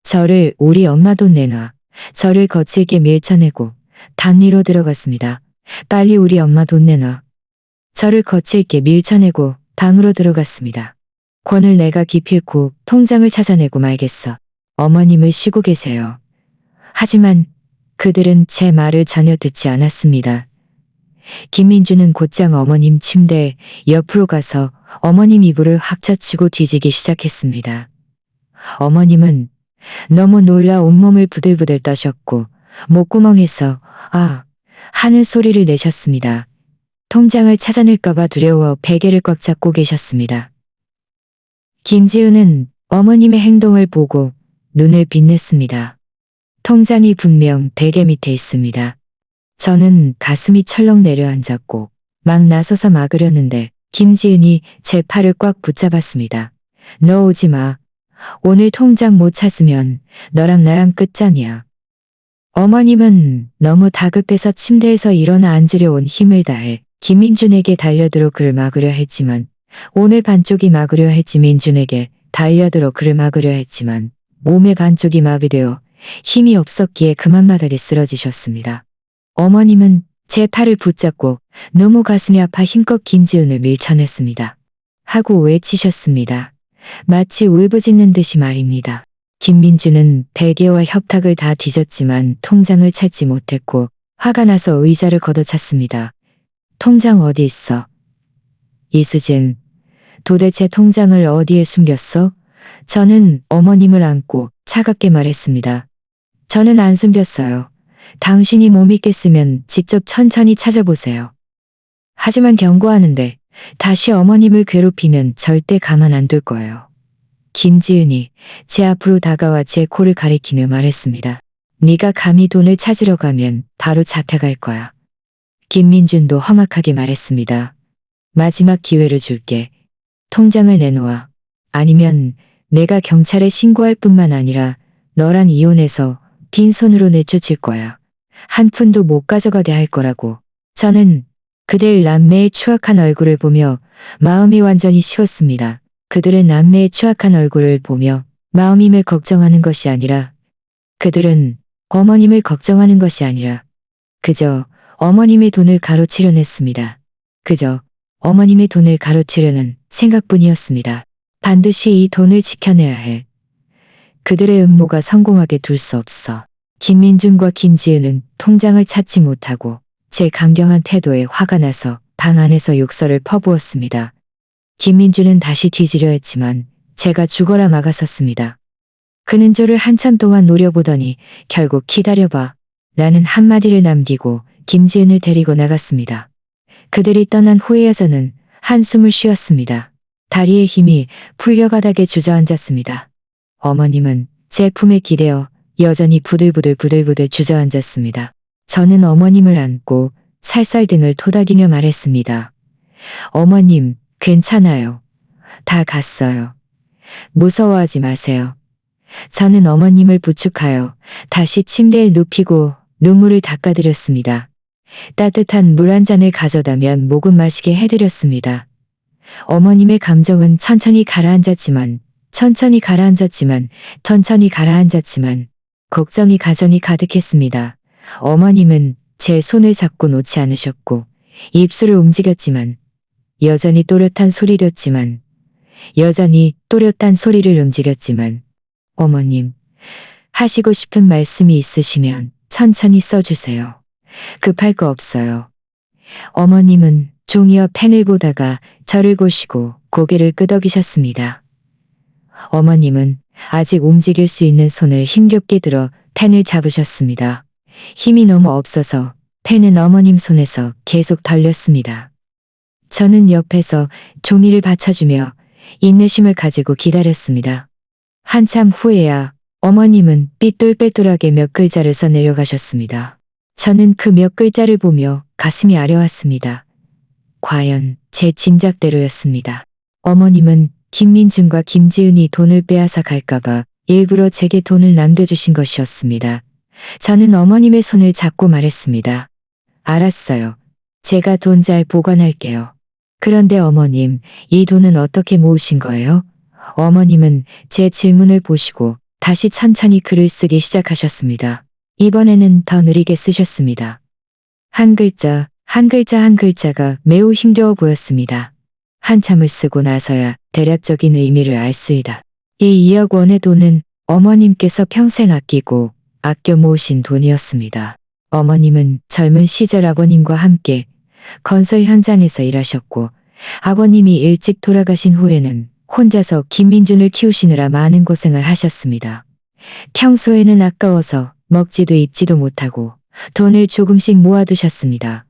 저를 우리 엄마 돈 내놔. 저를 거칠게 밀쳐내고 단리로 들어갔습니다. 빨리 우리 엄마 돈 내놔. 저를 거칠게 밀쳐내고 방으로 들어갔습니다. 권을 내가 기필코 통장을 찾아내고 말겠어. 어머님을 쉬고 계세요. 하지만 그들은 제 말을 전혀 듣지 않았습니다. 김민준은 곧장 어머님 침대 옆으로 가서 어머님 이불을 확 젖히고 뒤지기 시작했습니다. 어머님은 너무 놀라 온몸을 부들부들 떠셨고 목구멍에서 아 하는 소리를 내셨습니다. 통장을 찾아낼까봐 두려워 베개를 꽉 잡고 계셨습니다. 김지은은 어머님의 행동을 보고 눈을 빛냈습니다. 통장이 분명 베개 밑에 있습니다. 저는 가슴이 철렁 내려앉았고 막 나서서 막으려는데 김지은이 제 팔을 꽉 붙잡았습니다. 너 오지 마. 오늘 통장 못 찾으면 너랑 나랑 끝장이야. 어머님은 너무 다급해서 침대에서 일어나 앉으려 온 힘을 다해 김민준에게 달려들어 그를 막으려 했지만 몸의 반쪽이 막으려 했지 민준에게 달려들어 그를 막으려 했지만 몸의 반쪽이 마비되어 힘이 없었기에 그만마다리 쓰러지셨습니다. 어머님은 제 팔을 붙잡고 너무 가슴이 아파 힘껏 김지은을 밀쳐냈습니다. 하고 외치셨습니다. 마치 울부짖는 듯이 말입니다. 김민주는 베개와 협탁을 다 뒤졌지만 통장을 찾지 못했고 화가 나서 의자를 걷어찼습니다. 통장 어디 있어? 이수진, 도대체 통장을 어디에 숨겼어? 저는 어머님을 안고 차갑게 말했습니다. 저는 안 숨겼어요. 당신이 못 믿겠으면 직접 천천히 찾아보세요. 하지만 경고하는데 다시 어머님을 괴롭히면 절대 가만 안 둘 거예요. 김지은이 제 앞으로 다가와 제 코를 가리키며 말했습니다. 네가 감히 돈을 찾으러 가면 바로 자택할 거야. 김민준도 험악하게 말했습니다. 마지막 기회를 줄게. 통장을 내놓아. 아니면 내가 경찰에 신고할 뿐만 아니라 너랑 이혼해서 빈손으로 내쫓을 거야. 한 푼도 못 가져가게 할 거라고. 저는 그들 남매의 추악한 얼굴을 보며 마음이 완전히 식었습니다. 그들의 남매의 추악한 얼굴을 보며 마음임을 걱정하는 것이 아니라 그들은 어머님을 걱정하는 것이 아니라 그저 어머님의 돈을 가로채려는 했습니다. 그저 어머님의 돈을 가로채려는 생각뿐이었습니다. 반드시 이 돈을 지켜내야 해. 그들의 음모가 성공하게 둘 수 없어. 김민준과 김지은은 통장을 찾지 못하고 제 강경한 태도에 화가 나서 방 안에서 욕설을 퍼부었습니다. 김민준은 다시 뒤지려 했지만 제가 죽어라 막아섰습니다. 그는 저를 한참 동안 노려보더니 결국 기다려봐. 라는 한마디를 남기고 김지은을 데리고 나갔습니다. 그들이 떠난 후에야 저는 한숨을 쉬었습니다. 다리에 힘이 풀려가닥에 주저앉았습니다. 어머님은 제 품에 기대어 여전히 부들부들 주저앉았습니다. 저는 어머님을 안고 살살 등을 토닥이며 말했습니다. 어머님, 괜찮아요. 다 갔어요. 무서워하지 마세요. 저는 어머님을 부축하여 다시 침대에 눕히고 눈물을 닦아드렸습니다. 따뜻한 물 한 잔을 가져다면 목은 마시게 해드렸습니다. 어머님의 감정은 천천히 가라앉았지만 걱정이 가정이 가득했습니다. 어머님은 제 손을 잡고 놓지 않으셨고 입술을 움직였지만 여전히 또렷한 소리를 움직였지만 어머님, 하시고 싶은 말씀이 있으시면 천천히 써주세요. 급할 거 없어요. 어머님은 종이와 펜을 보다가 저를 보시고 고개를 끄덕이셨습니다. 어머님은 아직 움직일 수 있는 손을 힘겹게 들어 펜을 잡으셨습니다. 힘이 너무 없어서 펜은 어머님 손에서 계속 덜렸습니다. 저는 옆에서 종이를 받쳐주며 인내심을 가지고 기다렸습니다. 한참 후에야 어머님은 삐뚤빼뚤하게 몇 글자를 써 내려가셨습니다. 저는 그 몇 글자를 보며 가슴이 아려왔습니다. 과연 제 짐작대로였습니다. 어머님은 김민준과 김지은이 돈을 빼앗아 갈까봐 일부러 제게 돈을 남겨주신 것이었습니다. 저는 어머님의 손을 잡고 말했습니다. 알았어요. 제가 돈 잘 보관할게요. 그런데 어머님, 이 돈은 어떻게 모으신 거예요? 어머님은 제 질문을 보시고 다시 천천히 글을 쓰기 시작하셨습니다. 이번에는 더 느리게 쓰셨습니다. 한 글자가 매우 힘겨워 보였습니다. 한참을 쓰고 나서야 대략적인 의미를 알 수 있다. 이 2억 원의 돈은 어머님께서 평생 아껴 모으신 돈이었습니다. 어머님은 젊은 시절 아버님과 함께 건설 현장에서 일하셨고 아버님이 일찍 돌아가신 후에는 혼자서 김민준을 키우시느라 많은 고생을 하셨습니다. 평소에는 아까워서 먹지도 입지도 못하고 돈을 조금씩 모아두셨습니다.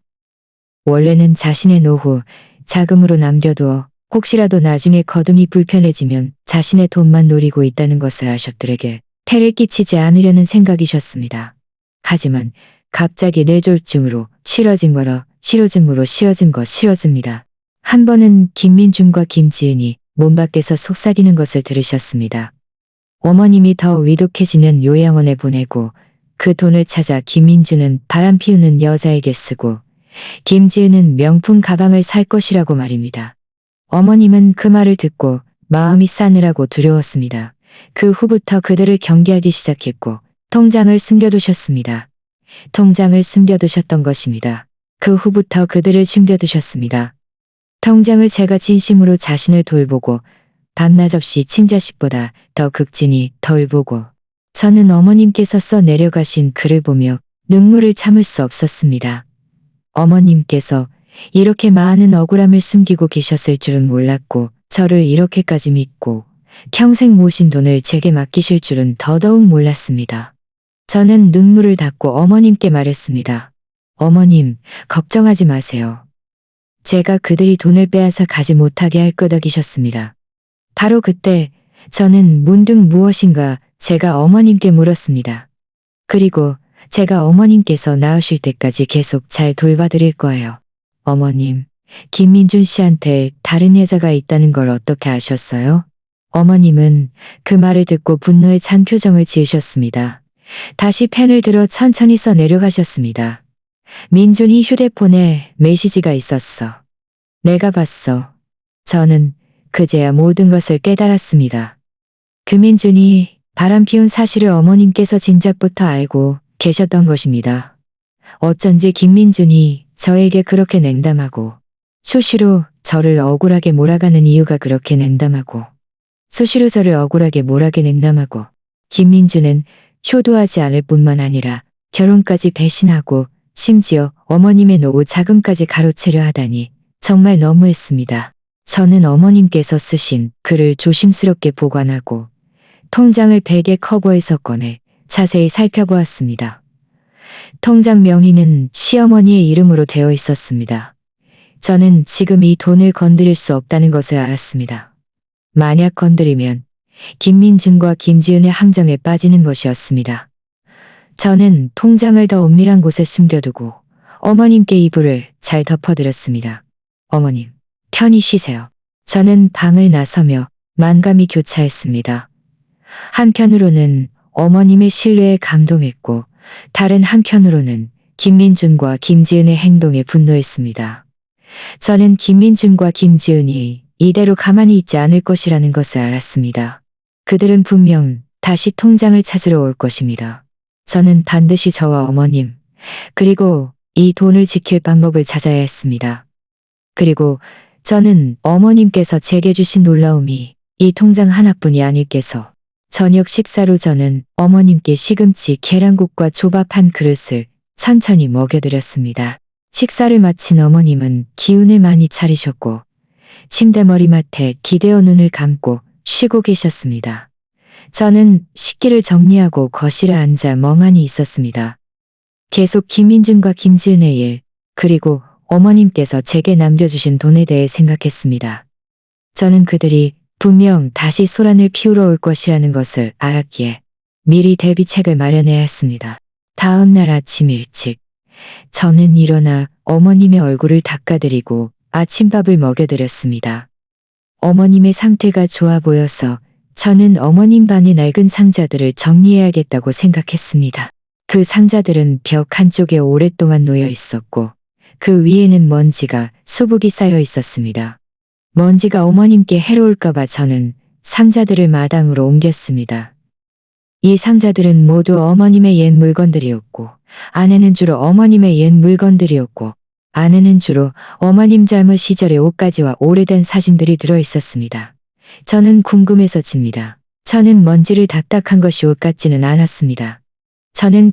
원래는 자신의 노후 자금으로 남겨두어 혹시라도 나중에 거dum이 불편해지면 자신의 돈만 노리고 있다는 것을 아셨들에게 폐를 끼치지 않으려는 생각이셨습니다. 하지만 갑자기 뇌졸중으로 싫어집니다. 한 번은 김민준과 김지은이 몸 밖에서 속삭이는 것을 들으셨습니다. 어머님이 더 위독해지면 요양원에 보내고 그 돈을 찾아 김민준은 바람 피우는 여자에게 쓰고 김지은은 명품 가방을 살 것이라고 말입니다. 어머님은 그 말을 듣고 마음이 싸늘하고 두려웠습니다. 그 후부터 그들을 경계하기 시작했고 통장을 숨겨두셨습니다. 통장을 숨겨두셨던 것입니다. 그 후부터 그들을 숨겨두셨습니다. 통장을 제가 진심으로 자신을 돌보고 밤낮 없이 친자식보다 더 극진히 덜 보고 저는 어머님께서 써 내려가신 글을 보며 눈물을 참을 수 없었습니다. 어머님께서 이렇게 많은 억울함을 숨기고 계셨을 줄은 몰랐고 저를 이렇게까지 믿고 평생 모신 돈을 제게 맡기실 줄은 더더욱 몰랐습니다. 저는 눈물을 닦고 어머님께 말했습니다. 어머님, 걱정하지 마세요. 제가 그들이 돈을 빼앗아 가지 못하게 할 끄덕이셨습니다. 바로 그때 저는 문득 무엇인가 제가 어머님께 물었습니다. 그리고 제가 어머님께서 나으실 때까지 계속 잘 돌봐드릴 거예요. 어머님, 김민준 씨한테 다른 여자가 있다는 걸 어떻게 아셨어요? 어머님은 그 말을 듣고 분노에 찬 표정을 지으셨습니다. 다시 펜을 들어 천천히 써 내려가셨습니다. 민준이 휴대폰에 메시지가 있었어. 내가 봤어. 저는 그제야 모든 것을 깨달았습니다. 금민준이 바람피운 사실을 어머님께서 진작부터 알고 계셨던 것입니다. 어쩐지 김민준이 저에게 그렇게 냉담하고 수시로 저를 억울하게 몰아가는 이유가 그렇게 냉담하고 수시로 저를 억울하게 몰아게 냉담하고 김민준은 효도하지 않을 뿐만 아니라 결혼까지 배신하고 심지어 어머님의 노후 자금까지 가로채려 하다니 정말 너무했습니다. 저는 어머님께서 쓰신 글을 조심스럽게 보관하고 통장을 베개 커버에서 꺼내 자세히 살펴보았습니다. 통장 명의는 시어머니의 이름으로 되어 있었습니다. 저는 지금 이 돈을 건드릴 수 없다는 것을 알았습니다. 만약 건드리면 김민준과 김지은의 함정에 빠지는 것이었습니다. 저는 통장을 더 은밀한 곳에 숨겨두고 어머님께 이불을 잘 덮어드렸습니다. 어머님, 편히 쉬세요. 저는 방을 나서며 만감이 교차했습니다. 한편으로는 어머님의 신뢰에 감동했고 다른 한편으로는 김민준과 김지은의 행동에 분노했습니다. 저는 김민준과 김지은이 이대로 가만히 있지 않을 것이라는 것을 알았습니다. 그들은 분명 다시 통장을 찾으러 올 것입니다. 저는 반드시 저와 어머님, 그리고 이 돈을 지킬 방법을 찾아야 했습니다. 그리고 저는 어머님께서 제게 주신 놀라움이 이 통장 하나뿐이 아닐께서 저녁 식사로 저는 어머님께 시금치 계란국과 조밥 한 그릇을 천천히 먹여드렸습니다. 식사를 마친 어머님은 기운을 많이 차리셨고 침대 머리맡에 기대어 눈을 감고 쉬고 계셨습니다. 저는 식기를 정리하고 거실에 앉아 멍하니 있었습니다. 계속 김민준과 김지은의 일, 그리고 어머님께서 제게 남겨주신 돈에 대해 생각했습니다. 저는 그들이 분명 다시 소란을 피우러 올 것이라는 것을 알았기에 미리 대비책을 마련해야 했습니다. 다음 날 아침 일찍 저는 일어나 어머님의 얼굴을 닦아드리고 아침밥을 먹여드렸습니다. 어머님의 상태가 좋아 보여서 저는 어머님 방의 낡은 상자들을 정리해야겠다고 생각했습니다. 그 상자들은 벽 한쪽에 오랫동안 놓여 있었고 그 위에는 먼지가 수북이 쌓여 있었습니다. 먼지가 어머님께 해로울까봐 저는 상자들을 마당으로 옮겼습니다. 이 상자들은 모두 어머님의 옛 물건들이었고 안에는 주로 어머님의 옛 물건들이었고 안에는 주로 어머님 젊은 시절의 옷가지와 오래된 사진들이 들어있었습니다. 저는 궁금해서집니다. 저는 먼지를 딱딱한 것이 옷 같지는 않았습니다. 저는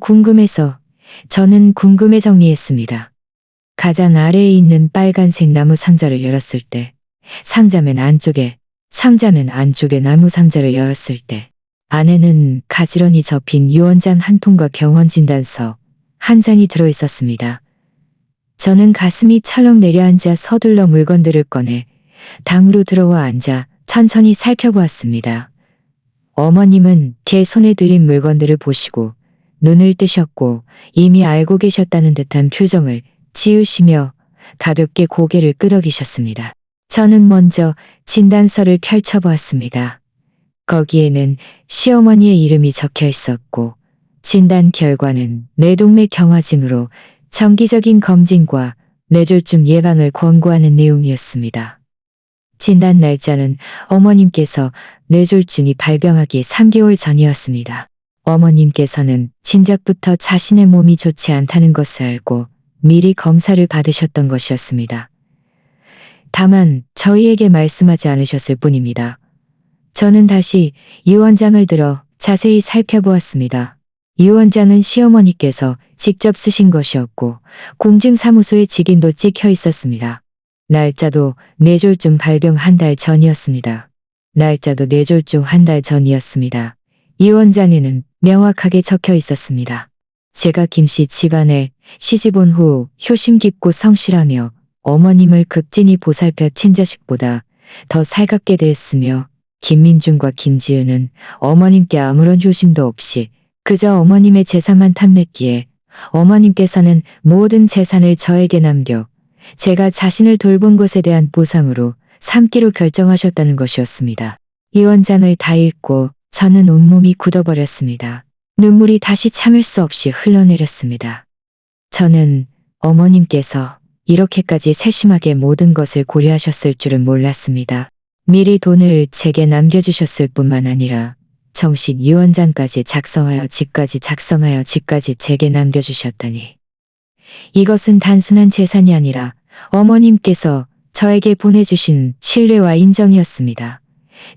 궁금해 정리했습니다. 가장 아래에 있는 빨간색 나무 상자를 열었을 때 상자맨 안쪽에 나무 상자를 열었을 때 안에는 가지런히 접힌 유언장 한 통과 병원 진단서 한 장이 들어있었습니다. 저는 가슴이 철렁 내려앉아 서둘러 물건들을 꺼내 방으로 들어와 앉아 천천히 살펴보았습니다. 어머님은 제 손에 들린 물건들을 보시고 눈을 뜨셨고 이미 알고 계셨다는 듯한 표정을 지으시며 가볍게 고개를 끄덕이셨습니다. 저는 먼저 진단서를 펼쳐보았습니다. 거기에는 시어머니의 이름이 적혀 있었고 진단 결과는 뇌동맥 경화증으로 정기적인 검진과 뇌졸중 예방을 권고하는 내용이었습니다. 진단 날짜는 어머님께서 뇌졸중이 발병하기 3개월 전이었습니다. 어머님께서는 진작부터 자신의 몸이 좋지 않다는 것을 알고 미리 검사를 받으셨던 것이었습니다. 다만 저희에게 말씀하지 않으셨을 뿐입니다. 저는 다시 유 원장을 들어 자세히 살펴보았습니다. 유 원장은 시어머니께서 직접 쓰신 것이었고 공증사무소의 직인도 찍혀 있었습니다. 날짜도 뇌졸중 발병 한 달 전이었습니다. 날짜도 뇌졸중 한 달 전이었습니다. 이 원장에는 명확하게 적혀 있었습니다. 제가 김씨 집안에 시집 온 후 효심 깊고 성실하며 어머님을 극진히 보살펴 친자식보다 더 살갑게 대했으며 김민준과 김지은은 어머님께 아무런 효심도 없이 그저 어머님의 재산만 탐냈기에 어머님께서는 모든 재산을 저에게 남겨 제가 자신을 돌본 것에 대한 보상으로 삼기로 결정하셨다는 것이었습니다. 이 원장을 다 읽고 저는 온몸이 굳어버렸습니다. 눈물이 다시 참을 수 없이 흘러내렸습니다. 저는 어머님께서 이렇게까지 세심하게 모든 것을 고려하셨을 줄은 몰랐습니다. 미리 돈을 제게 남겨주셨을 뿐만 아니라 정식 유언장까지 작성하여 집까지 제게 남겨주셨다니. 이것은 단순한 재산이 아니라 어머님께서 저에게 보내주신 신뢰와 인정이었습니다.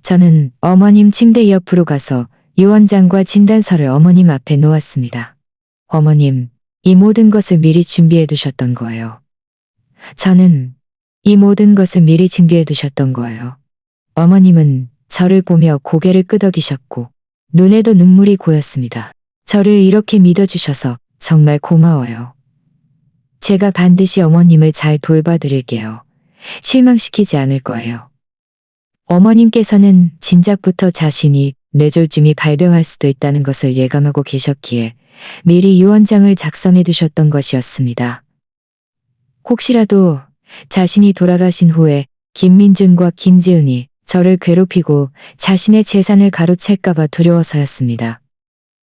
저는 어머님 침대 옆으로 가서 유언장과 진단서를 어머님 앞에 놓았습니다. 어머님, 이 모든 것을 미리 준비해 두셨던 거예요. 저는 이 모든 것을 미리 준비해 두셨던 거예요. 어머님은 저를 보며 고개를 끄덕이셨고 눈에도 눈물이 고였습니다. 저를 이렇게 믿어주셔서 정말 고마워요. 제가 반드시 어머님을 잘 돌봐드릴게요. 실망시키지 않을 거예요. 어머님께서는 진작부터 자신이 뇌졸중이 발병할 수도 있다는 것을 예감하고 계셨기에 미리 유언장을 작성해 두셨던 것이었습니다. 혹시라도 자신이 돌아가신 후에 김민준과 김지은이 저를 괴롭히고 자신의 재산을 가로챌까봐 두려워서였습니다.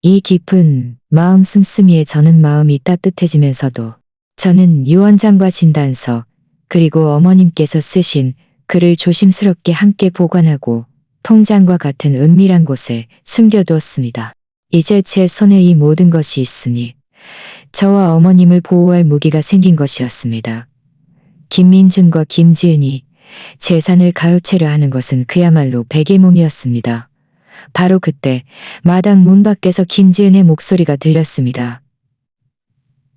이 깊은 마음 씀씀이에 저는 마음이 따뜻해지면서도 저는 유언장과 진단서 그리고 어머님께서 쓰신 글을 조심스럽게 함께 보관하고 통장과 같은 은밀한 곳에 숨겨두었습니다. 이제 제 손에 이 모든 것이 있으니 저와 어머님을 보호할 무기가 생긴 것이었습니다. 김민준과 김지은이 재산을 가로채려 하는 것은 그야말로 백일몽이었습니다. 바로 그때 마당 문 밖에서 김지은의 목소리가 들렸습니다.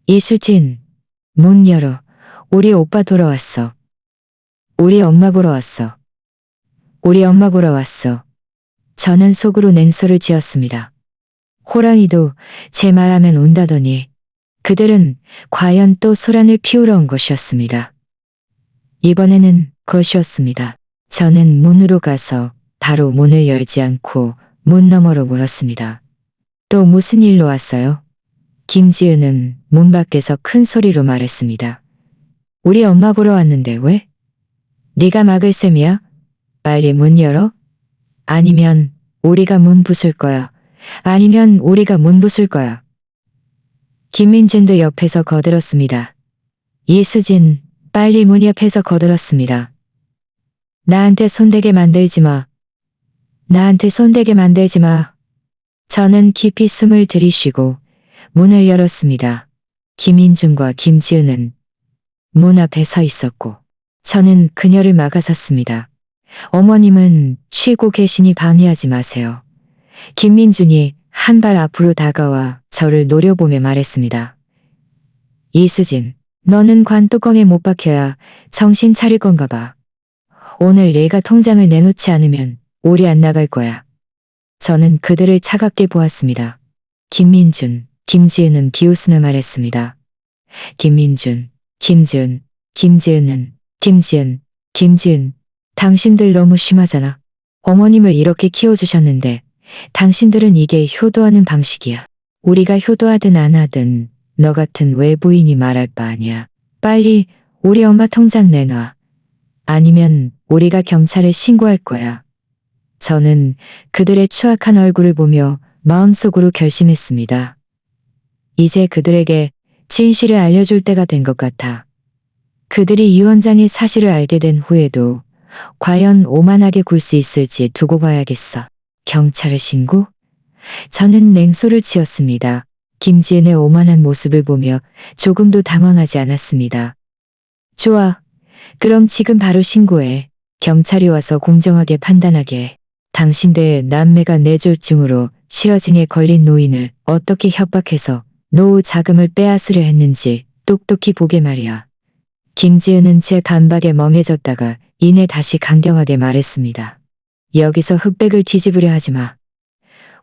이수진, 문 열어. 우리 오빠 돌아왔어. 우리 엄마 보러 왔어. 우리 엄마 보러 왔어. 저는 속으로 냉소를 지었습니다. 호랑이도 제 말하면 온다더니 그들은 과연 또 소란을 피우러 온 것이었습니다. 이번에는 것이었습니다. 저는 문으로 가서 바로 문을 열지 않고 문 너머로 물었습니다. 또 무슨 일로 왔어요? 김지은은 문 밖에서 큰 소리로 말했습니다. 우리 엄마 보러 왔는데 왜? 네가 막을 셈이야? 빨리 문 열어? 아니면 우리가 문 부술 거야. 아니면 우리가 문 부술 거야. 김민준도 옆에서 거들었습니다. 이수진, 빨리 문 옆에서 거들었습니다. 나한테 손대게 만들지 마. 나한테 손대게 만들지 마. 저는 깊이 숨을 들이쉬고 문을 열었습니다. 김민준과 김지은은 문 앞에 서 있었고 저는 그녀를 막아섰습니다. 어머님은 쉬고 계시니 방해하지 마세요. 김민준이 한 발 앞으로 다가와 저를 노려보며 말했습니다. 이수진, 너는 관뚜껑에 못 박혀야 정신 차릴 건가 봐. 오늘 내가 통장을 내놓지 않으면 우리 안 나갈 거야. 저는 그들을 차갑게 보았습니다. 김민준, 김지은은 비웃으며 말했습니다. 김민준, 김지은, 김지은은, 김지은, 당신들 너무 심하잖아. 어머님을 이렇게 키워주셨는데 당신들은 이게 효도하는 방식이야. 우리가 효도하든 안 하든 너 같은 외부인이 말할 바 아니야. 빨리 우리 엄마 통장 내놔. 아니면 우리가 경찰에 신고할 거야. 저는 그들의 추악한 얼굴을 보며 마음속으로 결심했습니다. 이제 그들에게 진실을 알려줄 때가 된 것 같아. 그들이 유언장의 사실을 알게 된 후에도 과연 오만하게 굴 수 있을지 두고 봐야겠어. 경찰에 신고? 저는 냉소를 지었습니다. 김지은의 오만한 모습을 보며 조금도 당황하지 않았습니다. 좋아. 그럼 지금 바로 신고해. 경찰이 와서 공정하게 판단하게. 당신들 남매가 뇌졸중으로 실어증에 걸린 노인을 어떻게 협박해서 노후 자금을 빼앗으려 했는지 똑똑히 보게 말이야. 김지은은 제 반박에 멍해졌다가 이내 다시 강경하게 말했습니다. 여기서 흑백을 뒤집으려 하지 마.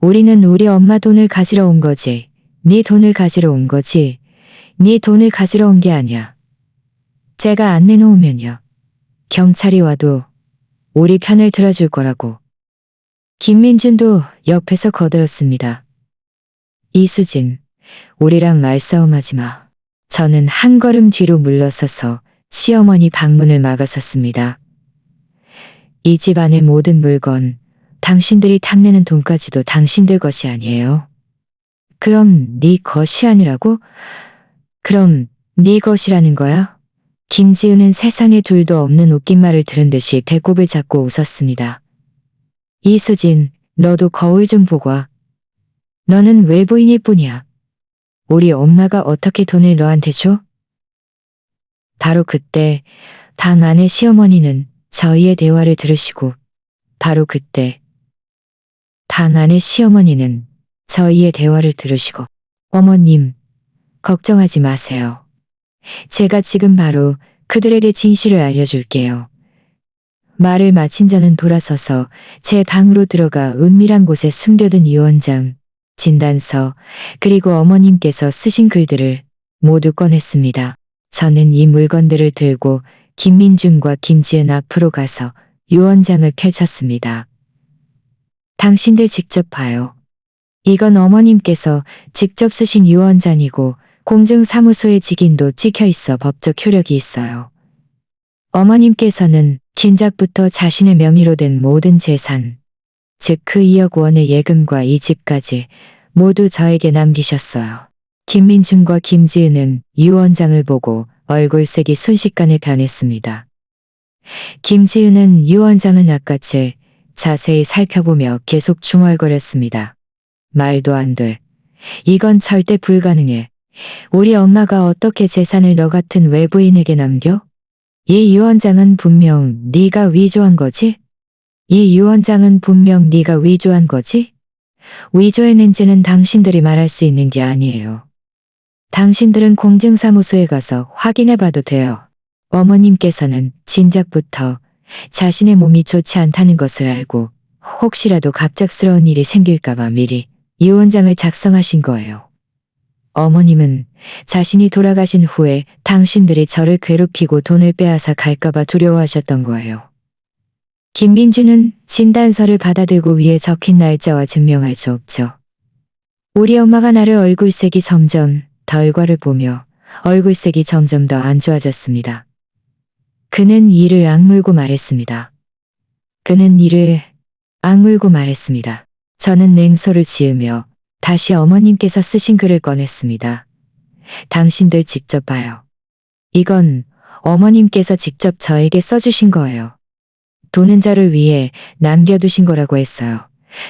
우리는 우리 엄마 돈을 가지러 온 거지. 네 돈을 가지러 온 거지. 네 돈을 가지러 온 게 아니야. 제가 안 내놓으면요. 경찰이 와도 우리 편을 들어줄 거라고. 김민준도 옆에서 거들었습니다. 이수진, 우리랑 말싸움하지 마. 저는 한 걸음 뒤로 물러서서 시어머니 방문을 막아섰습니다. 이 집 안의 모든 물건, 당신들이 탐내는 돈까지도 당신들 것이 아니에요. 그럼 네 것이 아니라고? 그럼 네 것이라는 거야? 김지은은 세상에 둘도 없는 웃긴말을 들은 듯이 배꼽을 잡고 웃었습니다. 이수진, 너도 거울 좀 보고 와. 너는 외부인일 뿐이야. 우리 엄마가 어떻게 돈을 너한테 줘? 바로 그때 방 안의 시어머니는 저희의 대화를 들으시고 바로 그때 방 안의 시어머니는 저희의 대화를 들으시고 어머님, 걱정하지 마세요. 제가 지금 바로 그들에게 진실을 알려줄게요. 말을 마친 저는 돌아서서 제 방으로 들어가 은밀한 곳에 숨겨둔 유언장, 진단서, 그리고 어머님께서 쓰신 글들을 모두 꺼냈습니다. 저는 이 물건들을 들고 김민준과 김지은 앞으로 가서 유언장을 펼쳤습니다. 당신들 직접 봐요. 이건 어머님께서 직접 쓰신 유언장이고 공증사무소의 직인도 찍혀 있어 법적 효력이 있어요. 어머님께서는 진작부터 자신의 명의로 된 모든 재산, 즉 그 2억 원의 예금과 이 집까지 모두 저에게 남기셨어요. 김민준과 김지은은 유언장을 보고 얼굴색이 순식간에 변했습니다. 김지은은 유언장을 낚아채 자세히 살펴보며 계속 중얼거렸습니다. 말도 안 돼. 이건 절대 불가능해. 우리 엄마가 어떻게 재산을 너 같은 외부인에게 남겨? 이 유언장은 분명 네가 위조한 거지? 이 유언장은 분명 네가 위조한 거지? 위조했는지는 당신들이 말할 수 있는 게 아니에요. 당신들은 공증사무소에 가서 확인해봐도 돼요. 어머님께서는 진작부터 자신의 몸이 좋지 않다는 것을 알고 혹시라도 갑작스러운 일이 생길까봐 미리 유언장을 작성하신 거예요. 어머님은 자신이 돌아가신 후에 당신들이 저를 괴롭히고 돈을 빼앗아 갈까봐 두려워하셨던 거예요. 김민준은 진단서를 받아들고 위에 적힌 날짜와 증명할 수 없죠. 우리 엄마가 나를 얼굴색이 점점 결과를 보며 얼굴색이 점점 더 안 좋아졌습니다. 그는 이를 악물고 말했습니다. 그는 이를 악물고 말했습니다. 저는 냉소를 지으며 다시 어머님께서 쓰신 글을 꺼냈습니다. 당신들 직접 봐요. 이건 어머님께서 직접 저에게 써주신 거예요. 돈은 저를 위해 남겨두신 거라고 했어요.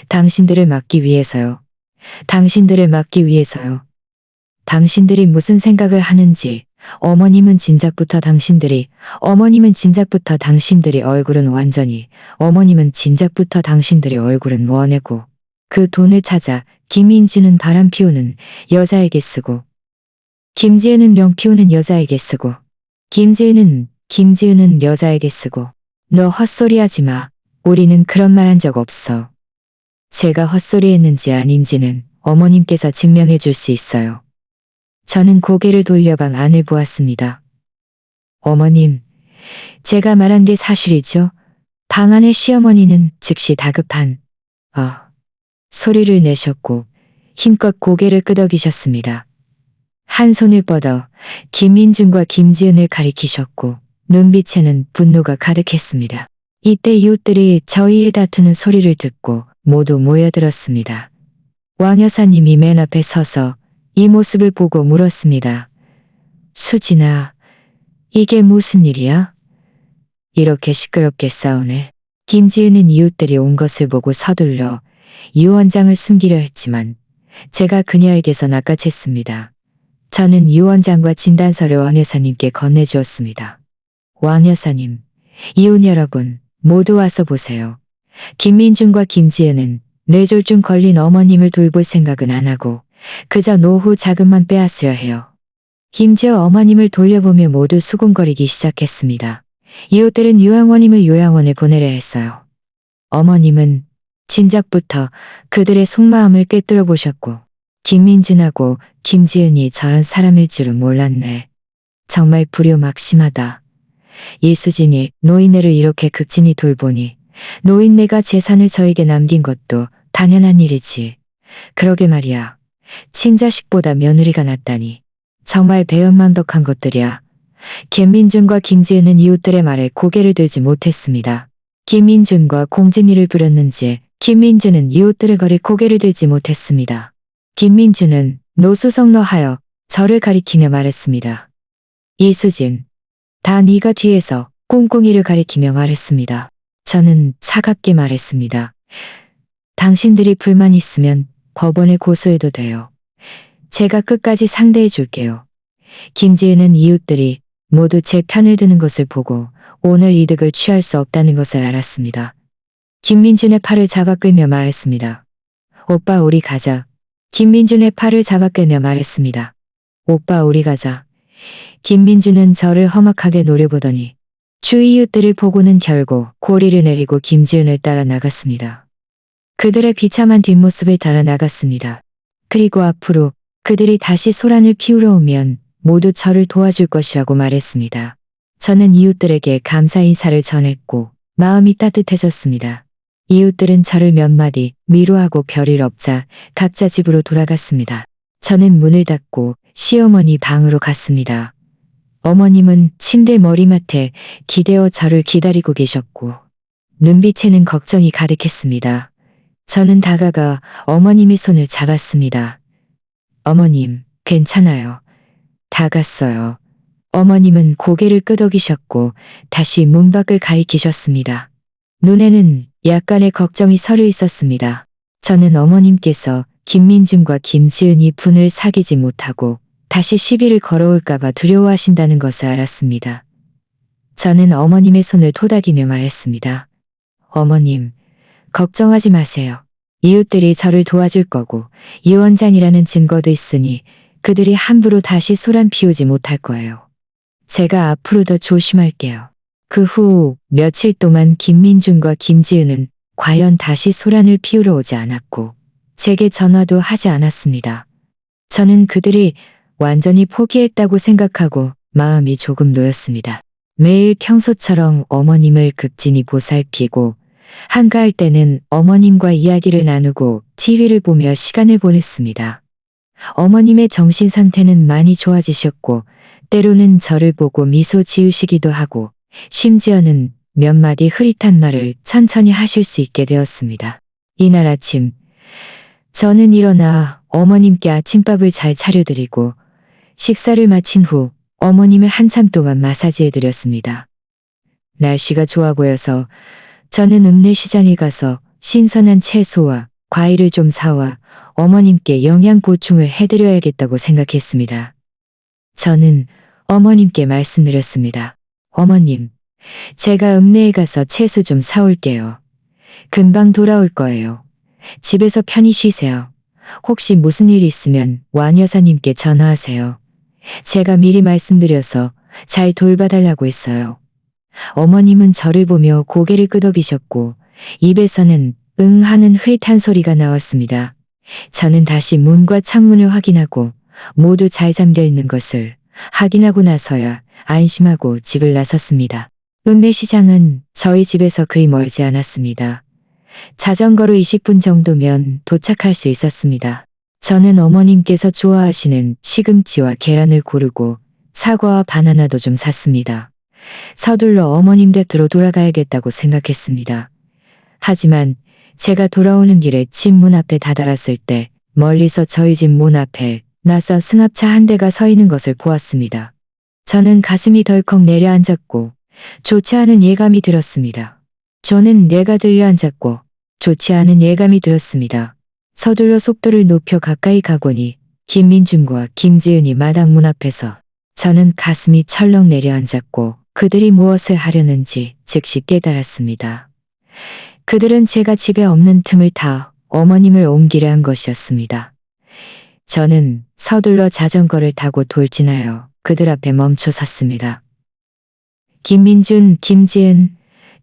당신들을 막기 위해서요. 당신들을 막기 위해서요. 당신들이 무슨 생각을 하는지 어머님은 진작부터 당신들이 얼굴은 완전히 어머님은 진작부터 당신들의 얼굴은 원해고 그 돈을 찾아 김민준은 바람 피우는 여자에게 쓰고 김지은은 명 피우는 여자에게 쓰고 김지은은 여자에게 쓰고 너 헛소리하지 마. 우리는 그런 말 한 적 없어. 제가 헛소리했는지 아닌지는 어머님께서 증명해 줄 수 있어요. 저는 고개를 돌려 방 안을 보았습니다. 어머님, 제가 말한 게 사실이죠? 방 안의 시어머니는 즉시 다급한 소리를 내셨고 힘껏 고개를 끄덕이셨습니다. 한 손을 뻗어 김민준과 김지은을 가리키셨고 눈빛에는 분노가 가득했습니다. 이때 이웃들이 저희의 다투는 소리를 듣고 모두 모여들었습니다. 왕 여사님이 맨 앞에 서서 이 모습을 보고 물었습니다. 수진아, 이게 무슨 일이야? 이렇게 시끄럽게 싸우네. 김지은은 이웃들이 온 것을 보고 서둘러 유언장을 숨기려 했지만 제가 그녀에게서 낚아챘습니다. 저는 유언장과 진단서를 왕 여사님께 건네주었습니다. 왕 여사님, 이혼 여러분 모두 와서 보세요. 김민준과 김지은은 뇌졸중 걸린 어머님을 돌볼 생각은 안 하고 그저 노후 자금만 빼앗으려 해요. 김지어 어머님을 돌려보며 모두 수군거리기 시작했습니다. 이웃들은 요양원임을 요양원에 보내려 했어요. 어머님은 진작부터 그들의 속마음을 꿰뚫어 보셨고 김민준하고 김지은이 저런 사람일 줄은 몰랐네. 정말 불효막심하다. 이수진이 노인네를 이렇게 극진히 돌보니 노인네가 재산을 저에게 남긴 것도 당연한 일이지. 그러게 말이야. 친자식보다 며느리가 낫다니. 정말 배은망덕한 것들이야. 김민준과 김지은은 이웃들의 말에 고개를 들지 못했습니다. 김민준과 공진이를 부렸는지 김민준은 이웃들의 말에 고개를 들지 못했습니다. 김민준은 노수성노하여 저를 가리키며 말했습니다. 이수진, 다 네가 뒤에서 꿍꿍이를 가리키며 말했습니다. 저는 차갑게 말했습니다. 당신들이 불만 있으면 법원에 고소해도 돼요. 제가 끝까지 상대해 줄게요. 김지은은 이웃들이 모두 제 편을 드는 것을 보고 오늘 이득을 취할 수 없다는 것을 알았습니다. 김민준의 팔을 잡아 끌며 말했습니다. 오빠 우리 가자. 김민준의 팔을 잡아 끌며 말했습니다. 오빠 우리 가자. 김민준은 저를 험악하게 노려보더니 주위 이웃들을 보고는 결국 고리를 내리고 김지은을 따라 나갔습니다. 그들의 비참한 뒷모습을 따라 나갔습니다. 그리고 앞으로 그들이 다시 소란을 피우러 오면 모두 저를 도와줄 것이라고 말했습니다. 저는 이웃들에게 감사 인사를 전했고 마음이 따뜻해졌습니다. 이웃들은 저를 몇 마디 위로하고 별일 없자 각자 집으로 돌아갔습니다. 저는 문을 닫고 시어머니 방으로 갔습니다. 어머님은 침대 머리맡에 기대어 저를 기다리고 계셨고 눈빛에는 걱정이 가득했습니다. 저는 다가가 어머님의 손을 잡았습니다. 어머님, 괜찮아요. 다 갔어요. 어머님은 고개를 끄덕이셨고 다시 문 밖을 가리키셨습니다. 눈에는 약간의 걱정이 서려 있었습니다. 저는 어머님께서 김민준과 김지은이 분을 사귀지 못하고 다시 시비를 걸어올까봐 두려워하신다는 것을 알았습니다. 저는 어머님의 손을 토닥이며 말했습니다. 어머님, 걱정하지 마세요. 이웃들이 저를 도와줄 거고 유언장이라는 증거도 있으니 그들이 함부로 다시 소란 피우지 못할 거예요. 제가 앞으로 더 조심할게요. 그 후 며칠 동안 김민준과 김지은은 과연 다시 소란을 피우러 오지 않았고 제게 전화도 하지 않았습니다. 저는 그들이 완전히 포기했다고 생각하고 마음이 조금 놓였습니다. 매일 평소처럼 어머님을 극진히 보살피고 한가할 때는 어머님과 이야기를 나누고 TV를 보며 시간을 보냈습니다. 어머님의 정신 상태는 많이 좋아지셨고 때로는 저를 보고 미소 지으시기도 하고 심지어는 몇 마디 흐릿한 말을 천천히 하실 수 있게 되었습니다. 이날 아침 저는 일어나 어머님께 아침밥을 잘 차려드리고 식사를 마친 후 어머님을 한참 동안 마사지해드렸습니다. 날씨가 좋아 보여서 저는 읍내시장에 가서 신선한 채소와 과일을 좀 사와 어머님께 영양 보충을 해드려야겠다고 생각했습니다. 저는 어머님께 말씀드렸습니다. 어머님, 제가 읍내에 가서 채소 좀 사올게요. 금방 돌아올 거예요. 집에서 편히 쉬세요. 혹시 무슨 일 있으면 왕 여사님께 전화하세요. 제가 미리 말씀드려서 잘 돌봐달라고 했어요. 어머님은 저를 보며 고개를 끄덕이셨고 입에서는 응 하는 흐릿한 소리가 나왔습니다. 저는 다시 문과 창문을 확인하고 모두 잘 잠겨 있는 것을 확인하고 나서야 안심하고 집을 나섰습니다. 읍내시장은 저희 집에서 그리 멀지 않았습니다. 자전거로 20분 정도면 도착할 수 있었습니다. 저는 어머님께서 좋아하시는 시금치와 계란을 고르고 사과와 바나나도 좀 샀습니다. 서둘러 어머님 댁으로 돌아가야겠다고 생각했습니다. 하지만 제가 돌아오는 길에 집 문 앞에 다다랐을 때 멀리서 저희 집 문 앞에 낯선 승합차 한 대가 서 있는 것을 보았습니다. 저는 가슴이 덜컥 내려앉았고 좋지 않은 예감이 들었습니다. 저는 뇌가 들려앉았고 좋지 않은 예감이 들었습니다. 서둘러 속도를 높여 가까이 가보니 김민준과 김지은이 마당 문 앞에서 저는 가슴이 철렁 내려앉았고 그들이 무엇을 하려는지 즉시 깨달았습니다. 그들은 제가 집에 없는 틈을 타 어머님을 옮기려 한 것이었습니다. 저는 서둘러 자전거를 타고 돌진하여 그들 앞에 멈춰 섰습니다. 김민준, 김지은,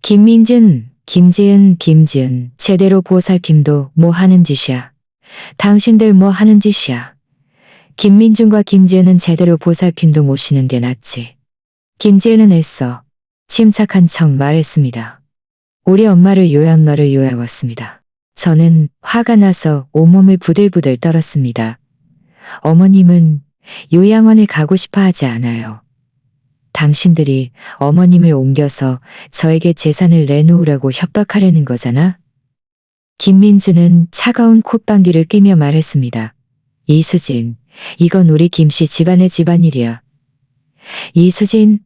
김민준, 김지은, 김지은, 제대로 보살핌도 뭐 하는 짓이야. 당신들 뭐 하는 짓이야. 김민준과 김지은은 제대로 보살핌도 모시는 게 낫지. 김지은은 애써 침착한 척 말했습니다. 우리 엄마를 요양 너를 요양왔습니다. 저는 화가 나서 온몸을 부들부들 떨었습니다. 어머님은 요양원에 가고 싶어 하지 않아요. 당신들이 어머님을 옮겨서 저에게 재산을 내놓으라고 협박하려는 거잖아? 김민주는 차가운 콧방귀를 뀌며 말했습니다. 이수진, 이건 우리 김씨 집안의 집안일이야. 이수진,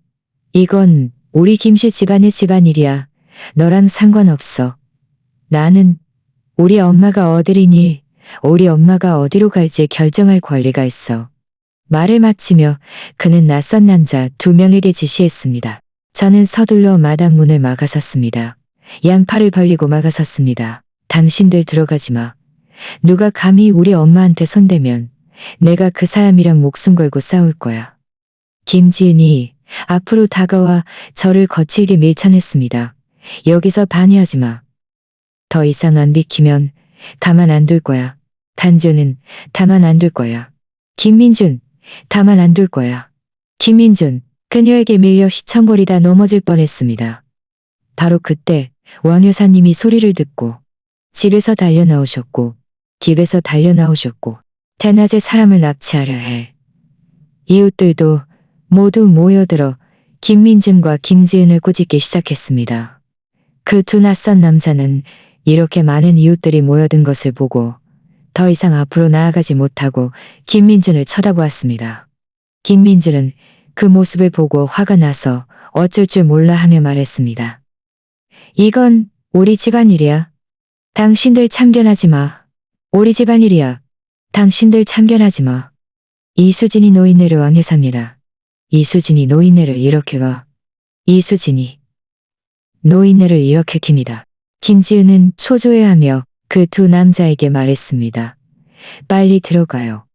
이건 우리 김씨 집안의 집안일이야. 너랑 상관없어. 나는 우리 엄마가 어디리니 우리 엄마가 어디로 갈지 결정할 권리가 있어. 말을 마치며 그는 낯선 남자 2명에게 지시했습니다. 저는 서둘러 마당 문을 막아섰습니다. 양팔을 벌리고 막아섰습니다. 당신들 들어가지 마. 누가 감히 우리 엄마한테 손대면 내가 그 사람이랑 목숨 걸고 싸울 거야. 김지은이 앞으로 다가와 저를 거칠게 밀쳐냈습니다. 여기서 반의하지 마. 더 이상 안 비키면 가만 안 둘 거야. 단주는 가만 안 둘 거야. 김민준, 가만 안 둘 거야. 김민준, 그녀에게 밀려 휘청거리다 넘어질 뻔했습니다. 바로 그때 원 여사님이 소리를 듣고 집에서 달려나오셨고 집에서 달려나오셨고 대낮에 사람을 납치하려 해. 이웃들도 모두 모여들어 김민준과 김지은을 꾸짖기 시작했습니다. 그 2 낯선 남자는 이렇게 많은 이웃들이 모여든 것을 보고 더 이상 앞으로 나아가지 못하고 김민준을 쳐다보았습니다. 김민준은 그 모습을 보고 화가 나서 어쩔 줄 몰라 하며 말했습니다. 이건 우리 집안일이야. 당신들 참견하지 마. 우리 집안일이야. 당신들 참견하지 마. 이수진이 노인네를 왕여사입니다. 이수진이 노인네를 이렇게 가. 이수진이 노인네를 이렇게 킵니다. 김지은은 초조해하며 그 2 남자에게 말했습니다. 빨리 들어가요.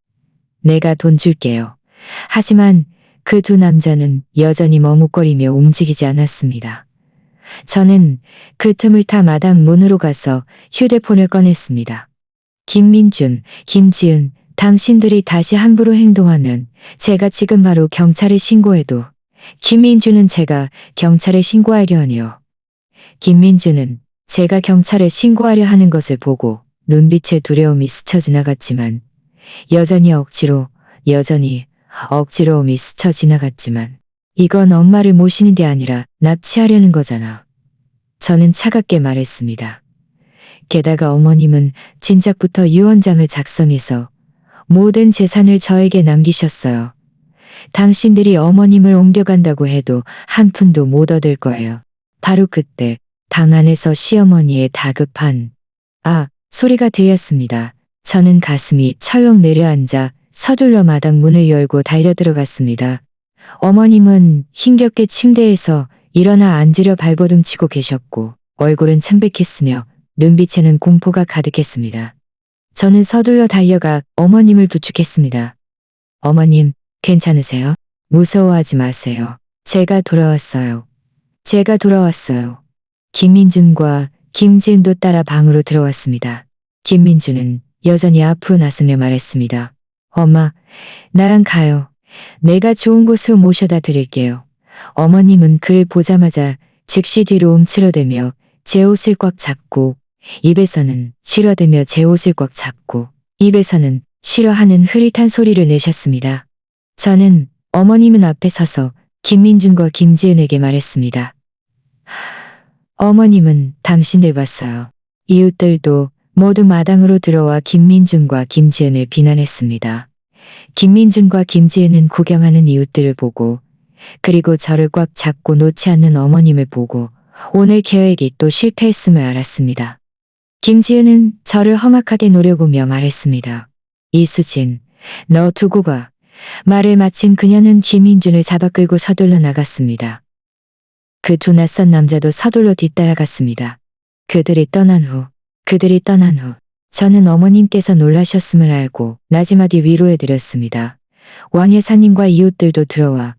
내가 돈 줄게요. 하지만 그 2 남자는 여전히 머뭇거리며 움직이지 않았습니다. 저는 그 틈을 타 마당 문으로 가서 휴대폰을 꺼냈습니다. 김민준, 김지은, 당신들이 다시 함부로 행동하면 제가 지금 바로 경찰에 신고해도 김민준은 제가 경찰에 신고하려 하니요. 김민준은 제가 경찰에 신고하려 하는 것을 보고 눈빛에 두려움이 스쳐 지나갔지만 여전히 억지로움이 스쳐 지나갔지만 이건 엄마를 모시는 게 아니라 납치하려는 거잖아. 저는 차갑게 말했습니다. 게다가 어머님은 진작부터 유언장을 작성해서 모든 재산을 저에게 남기셨어요. 당신들이 어머님을 옮겨간다고 해도 한 푼도 못 얻을 거예요. 바로 그때 방 안에서 시어머니의 다급한 소리가 들렸습니다. 저는 가슴이 철렁 내려앉아 서둘러 마당 문을 열고 달려들어갔습니다. 어머님은 힘겹게 침대에서 일어나 앉으려 발버둥 치고 계셨고 얼굴은 창백했으며 눈빛에는 공포가 가득했습니다. 저는 서둘러 달려가 어머님을 부축했습니다. 어머님, 괜찮으세요? 무서워하지 마세요. 제가 돌아왔어요. 김민준과 김지은도 따라 방으로 들어왔습니다. 김민준은 여전히 앞으로 나서며 말했습니다. 엄마, 나랑 가요. 내가 좋은 곳으로 모셔다 드릴게요. 어머님은 그를 보자마자 즉시 뒤로 움츠러들며 제 옷을 꽉 잡고 입에서는 싫어대며 제 옷을 꽉 잡고 입에서는 싫어하는 흐릿한 소리를 내셨습니다. 저는 어머님은 앞에 서서 김민준과 김지은에게 말했습니다. 어머님은 당신들 봤어요. 이웃들도 모두 마당으로 들어와 김민준과 김지은을 비난했습니다. 김민준과 김지은은 구경하는 이웃들을 보고 그리고 저를 꽉 잡고 놓지 않는 어머님을 보고 오늘 계획이 또 실패했음을 알았습니다. 김지은은 저를 험악하게 노려보며 말했습니다. 이수진, 너 두고 가. 말을 마친 그녀는 김민준을 잡아 끌고 서둘러 나갔습니다. 그 두 낯선 남자도 서둘러 뒤따라갔습니다. 그들이 떠난 후 저는 어머님께서 놀라셨음을 알고 나지막이 위로해드렸습니다. 왕 여사님과 이웃들도 들어와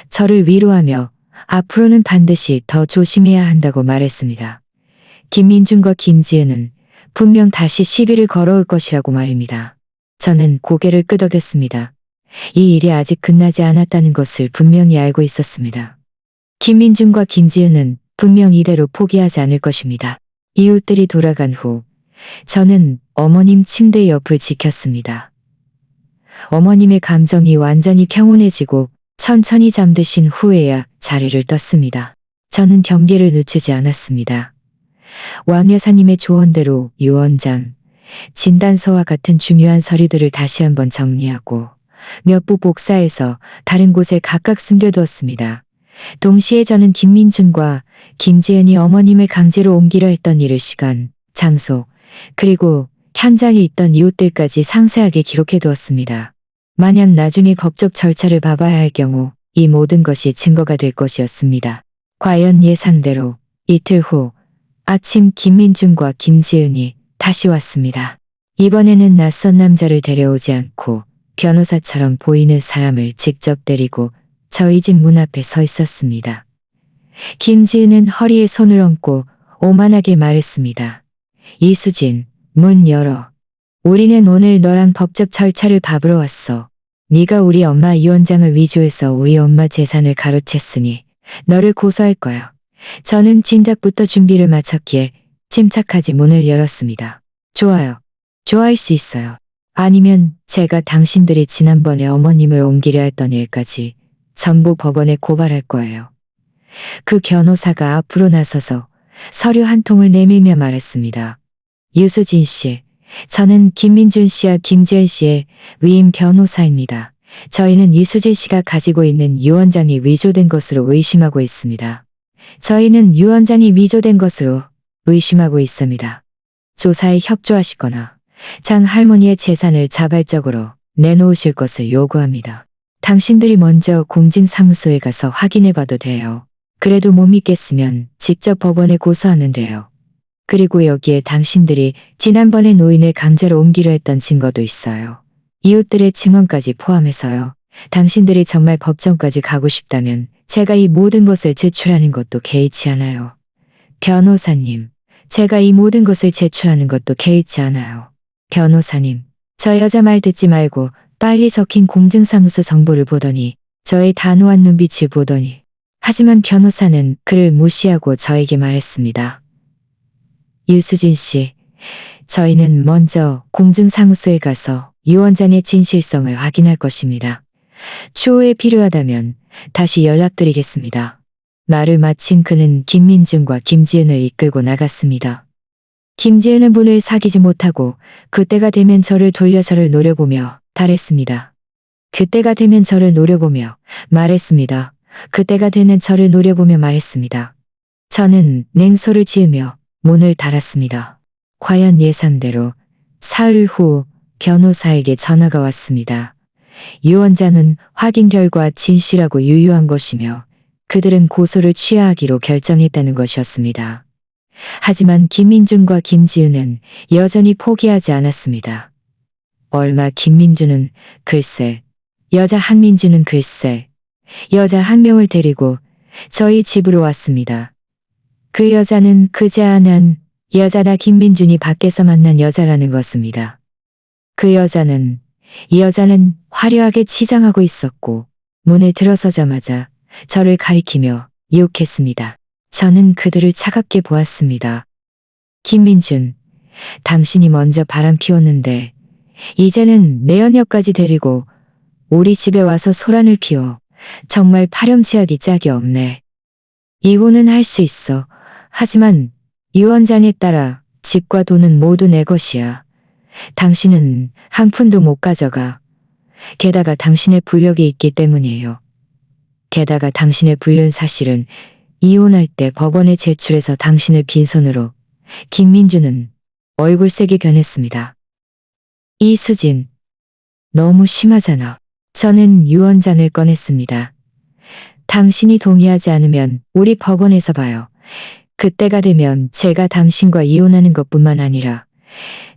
저를 위로하며 앞으로는 반드시 더 조심해야 한다고 말했습니다. 김민준과 김지은은 분명 다시 시비를 걸어올 것이라고 말입니다. 저는 고개를 끄덕였습니다. 이 일이 아직 끝나지 않았다는 것을 분명히 알고 있었습니다. 김민준과 김지은은 분명 이대로 포기하지 않을 것입니다. 이웃들이 돌아간 후 저는 어머님 침대 옆을 지켰습니다. 어머님의 감정이 완전히 평온해지고 천천히 잠드신 후에야 자리를 떴습니다. 저는 경계를 늦추지 않았습니다. 왕 여사님의 조언대로 유언장, 진단서와 같은 중요한 서류들을 다시 한번 정리하고 몇 부 복사해서 다른 곳에 각각 숨겨두었습니다. 동시에 저는 김민준과 김지은이 어머님을 강제로 옮기려 했던 일을 시간, 장소, 그리고 현장에 있던 이웃들까지 상세하게 기록해두었습니다. 만약 나중에 법적 절차를 밟아야 할 경우 이 모든 것이 증거가 될 것이었습니다. 과연 예상대로 이틀 후 아침 김민준과 김지은이 다시 왔습니다. 이번에는 낯선 남자를 데려오지 않고 변호사처럼 보이는 사람을 직접 데리고 저희 집 문 앞에 서 있었습니다. 김지은은 허리에 손을 얹고 오만하게 말했습니다. 이수진, 문 열어. 우리는 오늘 너랑 법적 절차를 밟으러 왔어. 네가 우리 엄마 유언장을 위조해서 우리 엄마 재산을 가로챘으니 너를 고소할 거야. 저는 진작부터 준비를 마쳤기에 침착하게 문을 열었습니다. 좋아요. 좋아할 수 있어요. 아니면 제가 당신들이 지난번에 어머님을 옮기려 했던 일까지 전부 법원에 고발할 거예요. 그 변호사가 앞으로 나서서 서류 한 통을 내밀며 말했습니다. 유수진 씨, 저는 김민준 씨와 김지은 씨의 위임 변호사입니다. 저희는 유수진 씨가 가지고 있는 유언장이 위조된 것으로 의심하고 있습니다. 저희는 유언장이 위조된 것으로 의심하고 있습니다. 조사에 협조하시거나 장 할머니의 재산을 자발적으로 내놓으실 것을 요구합니다. 당신들이 먼저 공증사무소에 가서 확인해봐도 돼요. 그래도 못 믿겠으면 직접 법원에 고소하면 돼요. 그리고 여기에 당신들이 지난번에 노인을 강제로 옮기려 했던 증거도 있어요. 이웃들의 증언까지 포함해서요. 당신들이 정말 법정까지 가고 싶다면 제가 이 모든 것을 제출하는 것도 개의치 않아요. 변호사님, 제가 이 모든 것을 제출하는 것도 개의치 않아요. 변호사님, 저 여자 말 듣지 말고 빨리 적힌 공증사무소 정보를 보더니 저의 단호한 눈빛을 보더니 하지만 변호사는 그를 무시하고 저에게 말했습니다. 유수진 씨, 저희는 먼저 공증사무소에 가서 유언장의 진실성을 확인할 것입니다. 추후에 필요하다면 다시 연락드리겠습니다. 말을 마친 그는 김민준과 김지은을 이끌고 나갔습니다. 김지은은 문을 사귀지 못하고 그때가 되면 저를 돌려 저를 노려보며 달했습니다. 그때가 되면 저를 노려보며 말했습니다. 그때가 되는 저를 노려보며 말했습니다. 저는 냉소를 지으며 문을 닫았습니다. 과연 예상대로 사흘 후 변호사에게 전화가 왔습니다. 유언장은 확인 결과 진실하고 유효한 것이며 그들은 고소를 취하하기로 결정했다는 것이었습니다. 하지만 김민준과 김지은은 여전히 포기하지 않았습니다. 얼마 김민준은 글쎄, 여자 한민준은 글쎄, 여자 한 명을 데리고 저희 집으로 왔습니다. 그 여자는 그제 아는 여자다 김민준이 밖에서 만난 여자라는 것입니다. 이 여자는 화려하게 치장하고 있었고 문에 들어서자마자 저를 가리키며 유혹했습니다. 저는 그들을 차갑게 보았습니다. 김민준, 당신이 먼저 바람 피웠는데 이제는 내 연녀까지 데리고 우리 집에 와서 소란을 피워. 정말 파렴치하기 짝이 없네. 이혼은 할 수 있어. 하지만 유언장에 따라 집과 돈은 모두 내 것이야. 당신은 한 푼도 못 가져가. 게다가 당신의 불력이 있기 때문이에요. 게다가 당신의 불륜 사실은 이혼할 때 법원에 제출해서 당신을 빈손으로 김민준은 얼굴색이 변했습니다. 이수진, 너무 심하잖아. 저는 유언장을 꺼냈습니다. 당신이 동의하지 않으면 우리 법원에서 봐요. 그때가 되면 제가 당신과 이혼하는 것뿐만 아니라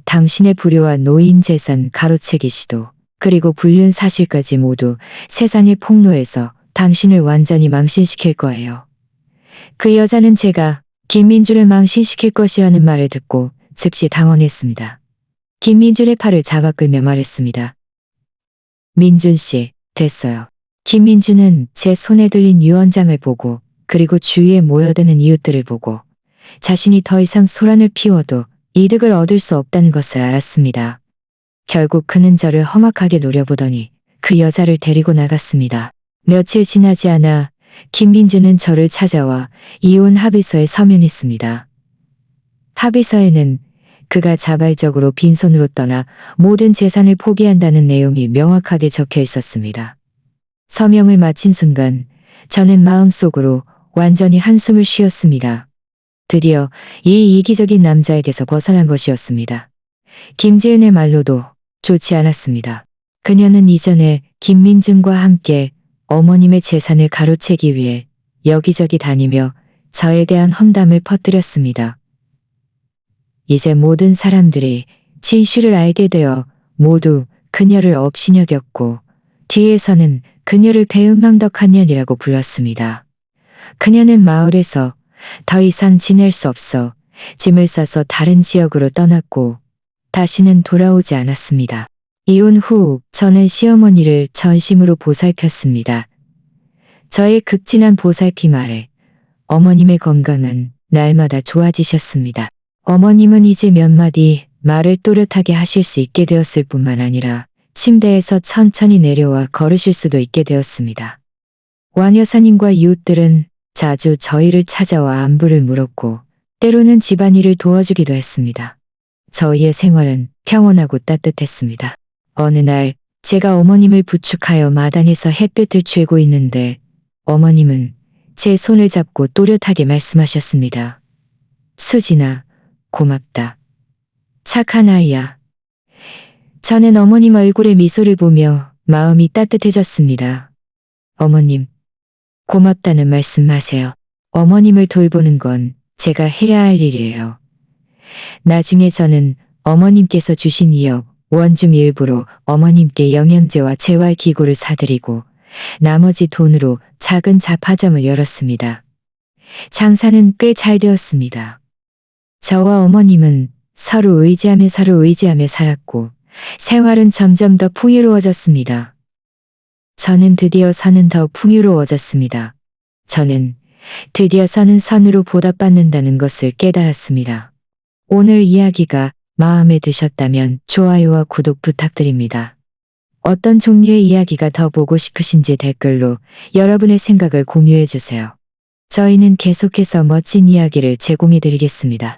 당신의 불효와 노인 재산 가로채기 시도, 그리고 불륜 사실까지 모두 세상에 폭로해서 당신을 완전히 망신시킬 거예요. 그 여자는 제가 김민주를 망신시킬 것이라는 말을 듣고 즉시 당황했습니다. 김민준의 팔을 잡아 끌며 말했습니다. 민준 씨, 됐어요. 김민준은 제 손에 들린 유언장을 보고 그리고 주위에 모여드는 이웃들을 보고 자신이 더 이상 소란을 피워도 이득을 얻을 수 없다는 것을 알았습니다. 결국 그는 저를 험악하게 노려보더니 그 여자를 데리고 나갔습니다. 며칠 지나지 않아 김민준은 저를 찾아와 이혼 합의서에 서명했습니다. 합의서에는 그가 자발적으로 빈손으로 떠나 모든 재산을 포기한다는 내용이 명확하게 적혀 있었습니다. 서명을 마친 순간 저는 마음속으로 완전히 한숨을 쉬었습니다. 드디어 이 이기적인 남자에게서 벗어난 것이었습니다. 김지은의 말로도 좋지 않았습니다. 그녀는 이전에 김민준과 함께 어머님의 재산을 가로채기 위해 여기저기 다니며 저에 대한 험담을 퍼뜨렸습니다. 이제 모든 사람들이 진실을 알게 되어 모두 그녀를 업신여겼고 뒤에서는 그녀를 배은망덕한 년이라고 불렀습니다. 그녀는 마을에서 더 이상 지낼 수 없어 짐을 싸서 다른 지역으로 떠났고 다시는 돌아오지 않았습니다. 이혼 후 저는 시어머니를 전심으로 보살폈습니다. 저의 극진한 보살핌 아래 어머님의 건강은 날마다 좋아지셨습니다. 어머님은 이제 몇 마디 말을 또렷하게 하실 수 있게 되었을 뿐만 아니라 침대에서 천천히 내려와 걸으실 수도 있게 되었습니다. 왕 여사님과 이웃들은 자주 저희를 찾아와 안부를 물었고 때로는 집안일을 도와주기도 했습니다. 저희의 생활은 평온하고 따뜻했습니다. 어느 날 제가 어머님을 부축하여 마당에서 햇볕을 쬐고 있는데 어머님은 제 손을 잡고 또렷하게 말씀하셨습니다. 수진아, 고맙다. 착한 아이야. 저는 어머님 얼굴에 미소를 보며 마음이 따뜻해졌습니다. 어머님, 고맙다는 말씀 마세요. 어머님을 돌보는 건 제가 해야 할 일이에요. 나중에 저는 어머님께서 주신 2억 원금 일부로 어머님께 영양제와 재활기구를 사드리고 나머지 돈으로 작은 잡화점을 열었습니다. 장사는 꽤 잘 되었습니다. 저와 어머님은 서로 의지하며 살았고 생활은 점점 더 풍요로워졌습니다. 저는 드디어 선은 더 풍요로워졌습니다. 저는 드디어 선은 선으로 보답받는다는 것을 깨달았습니다. 오늘 이야기가 마음에 드셨다면 좋아요와 구독 부탁드립니다. 어떤 종류의 이야기가 더 보고 싶으신지 댓글로 여러분의 생각을 공유해 주세요. 저희는 계속해서 멋진 이야기를 제공해 드리겠습니다.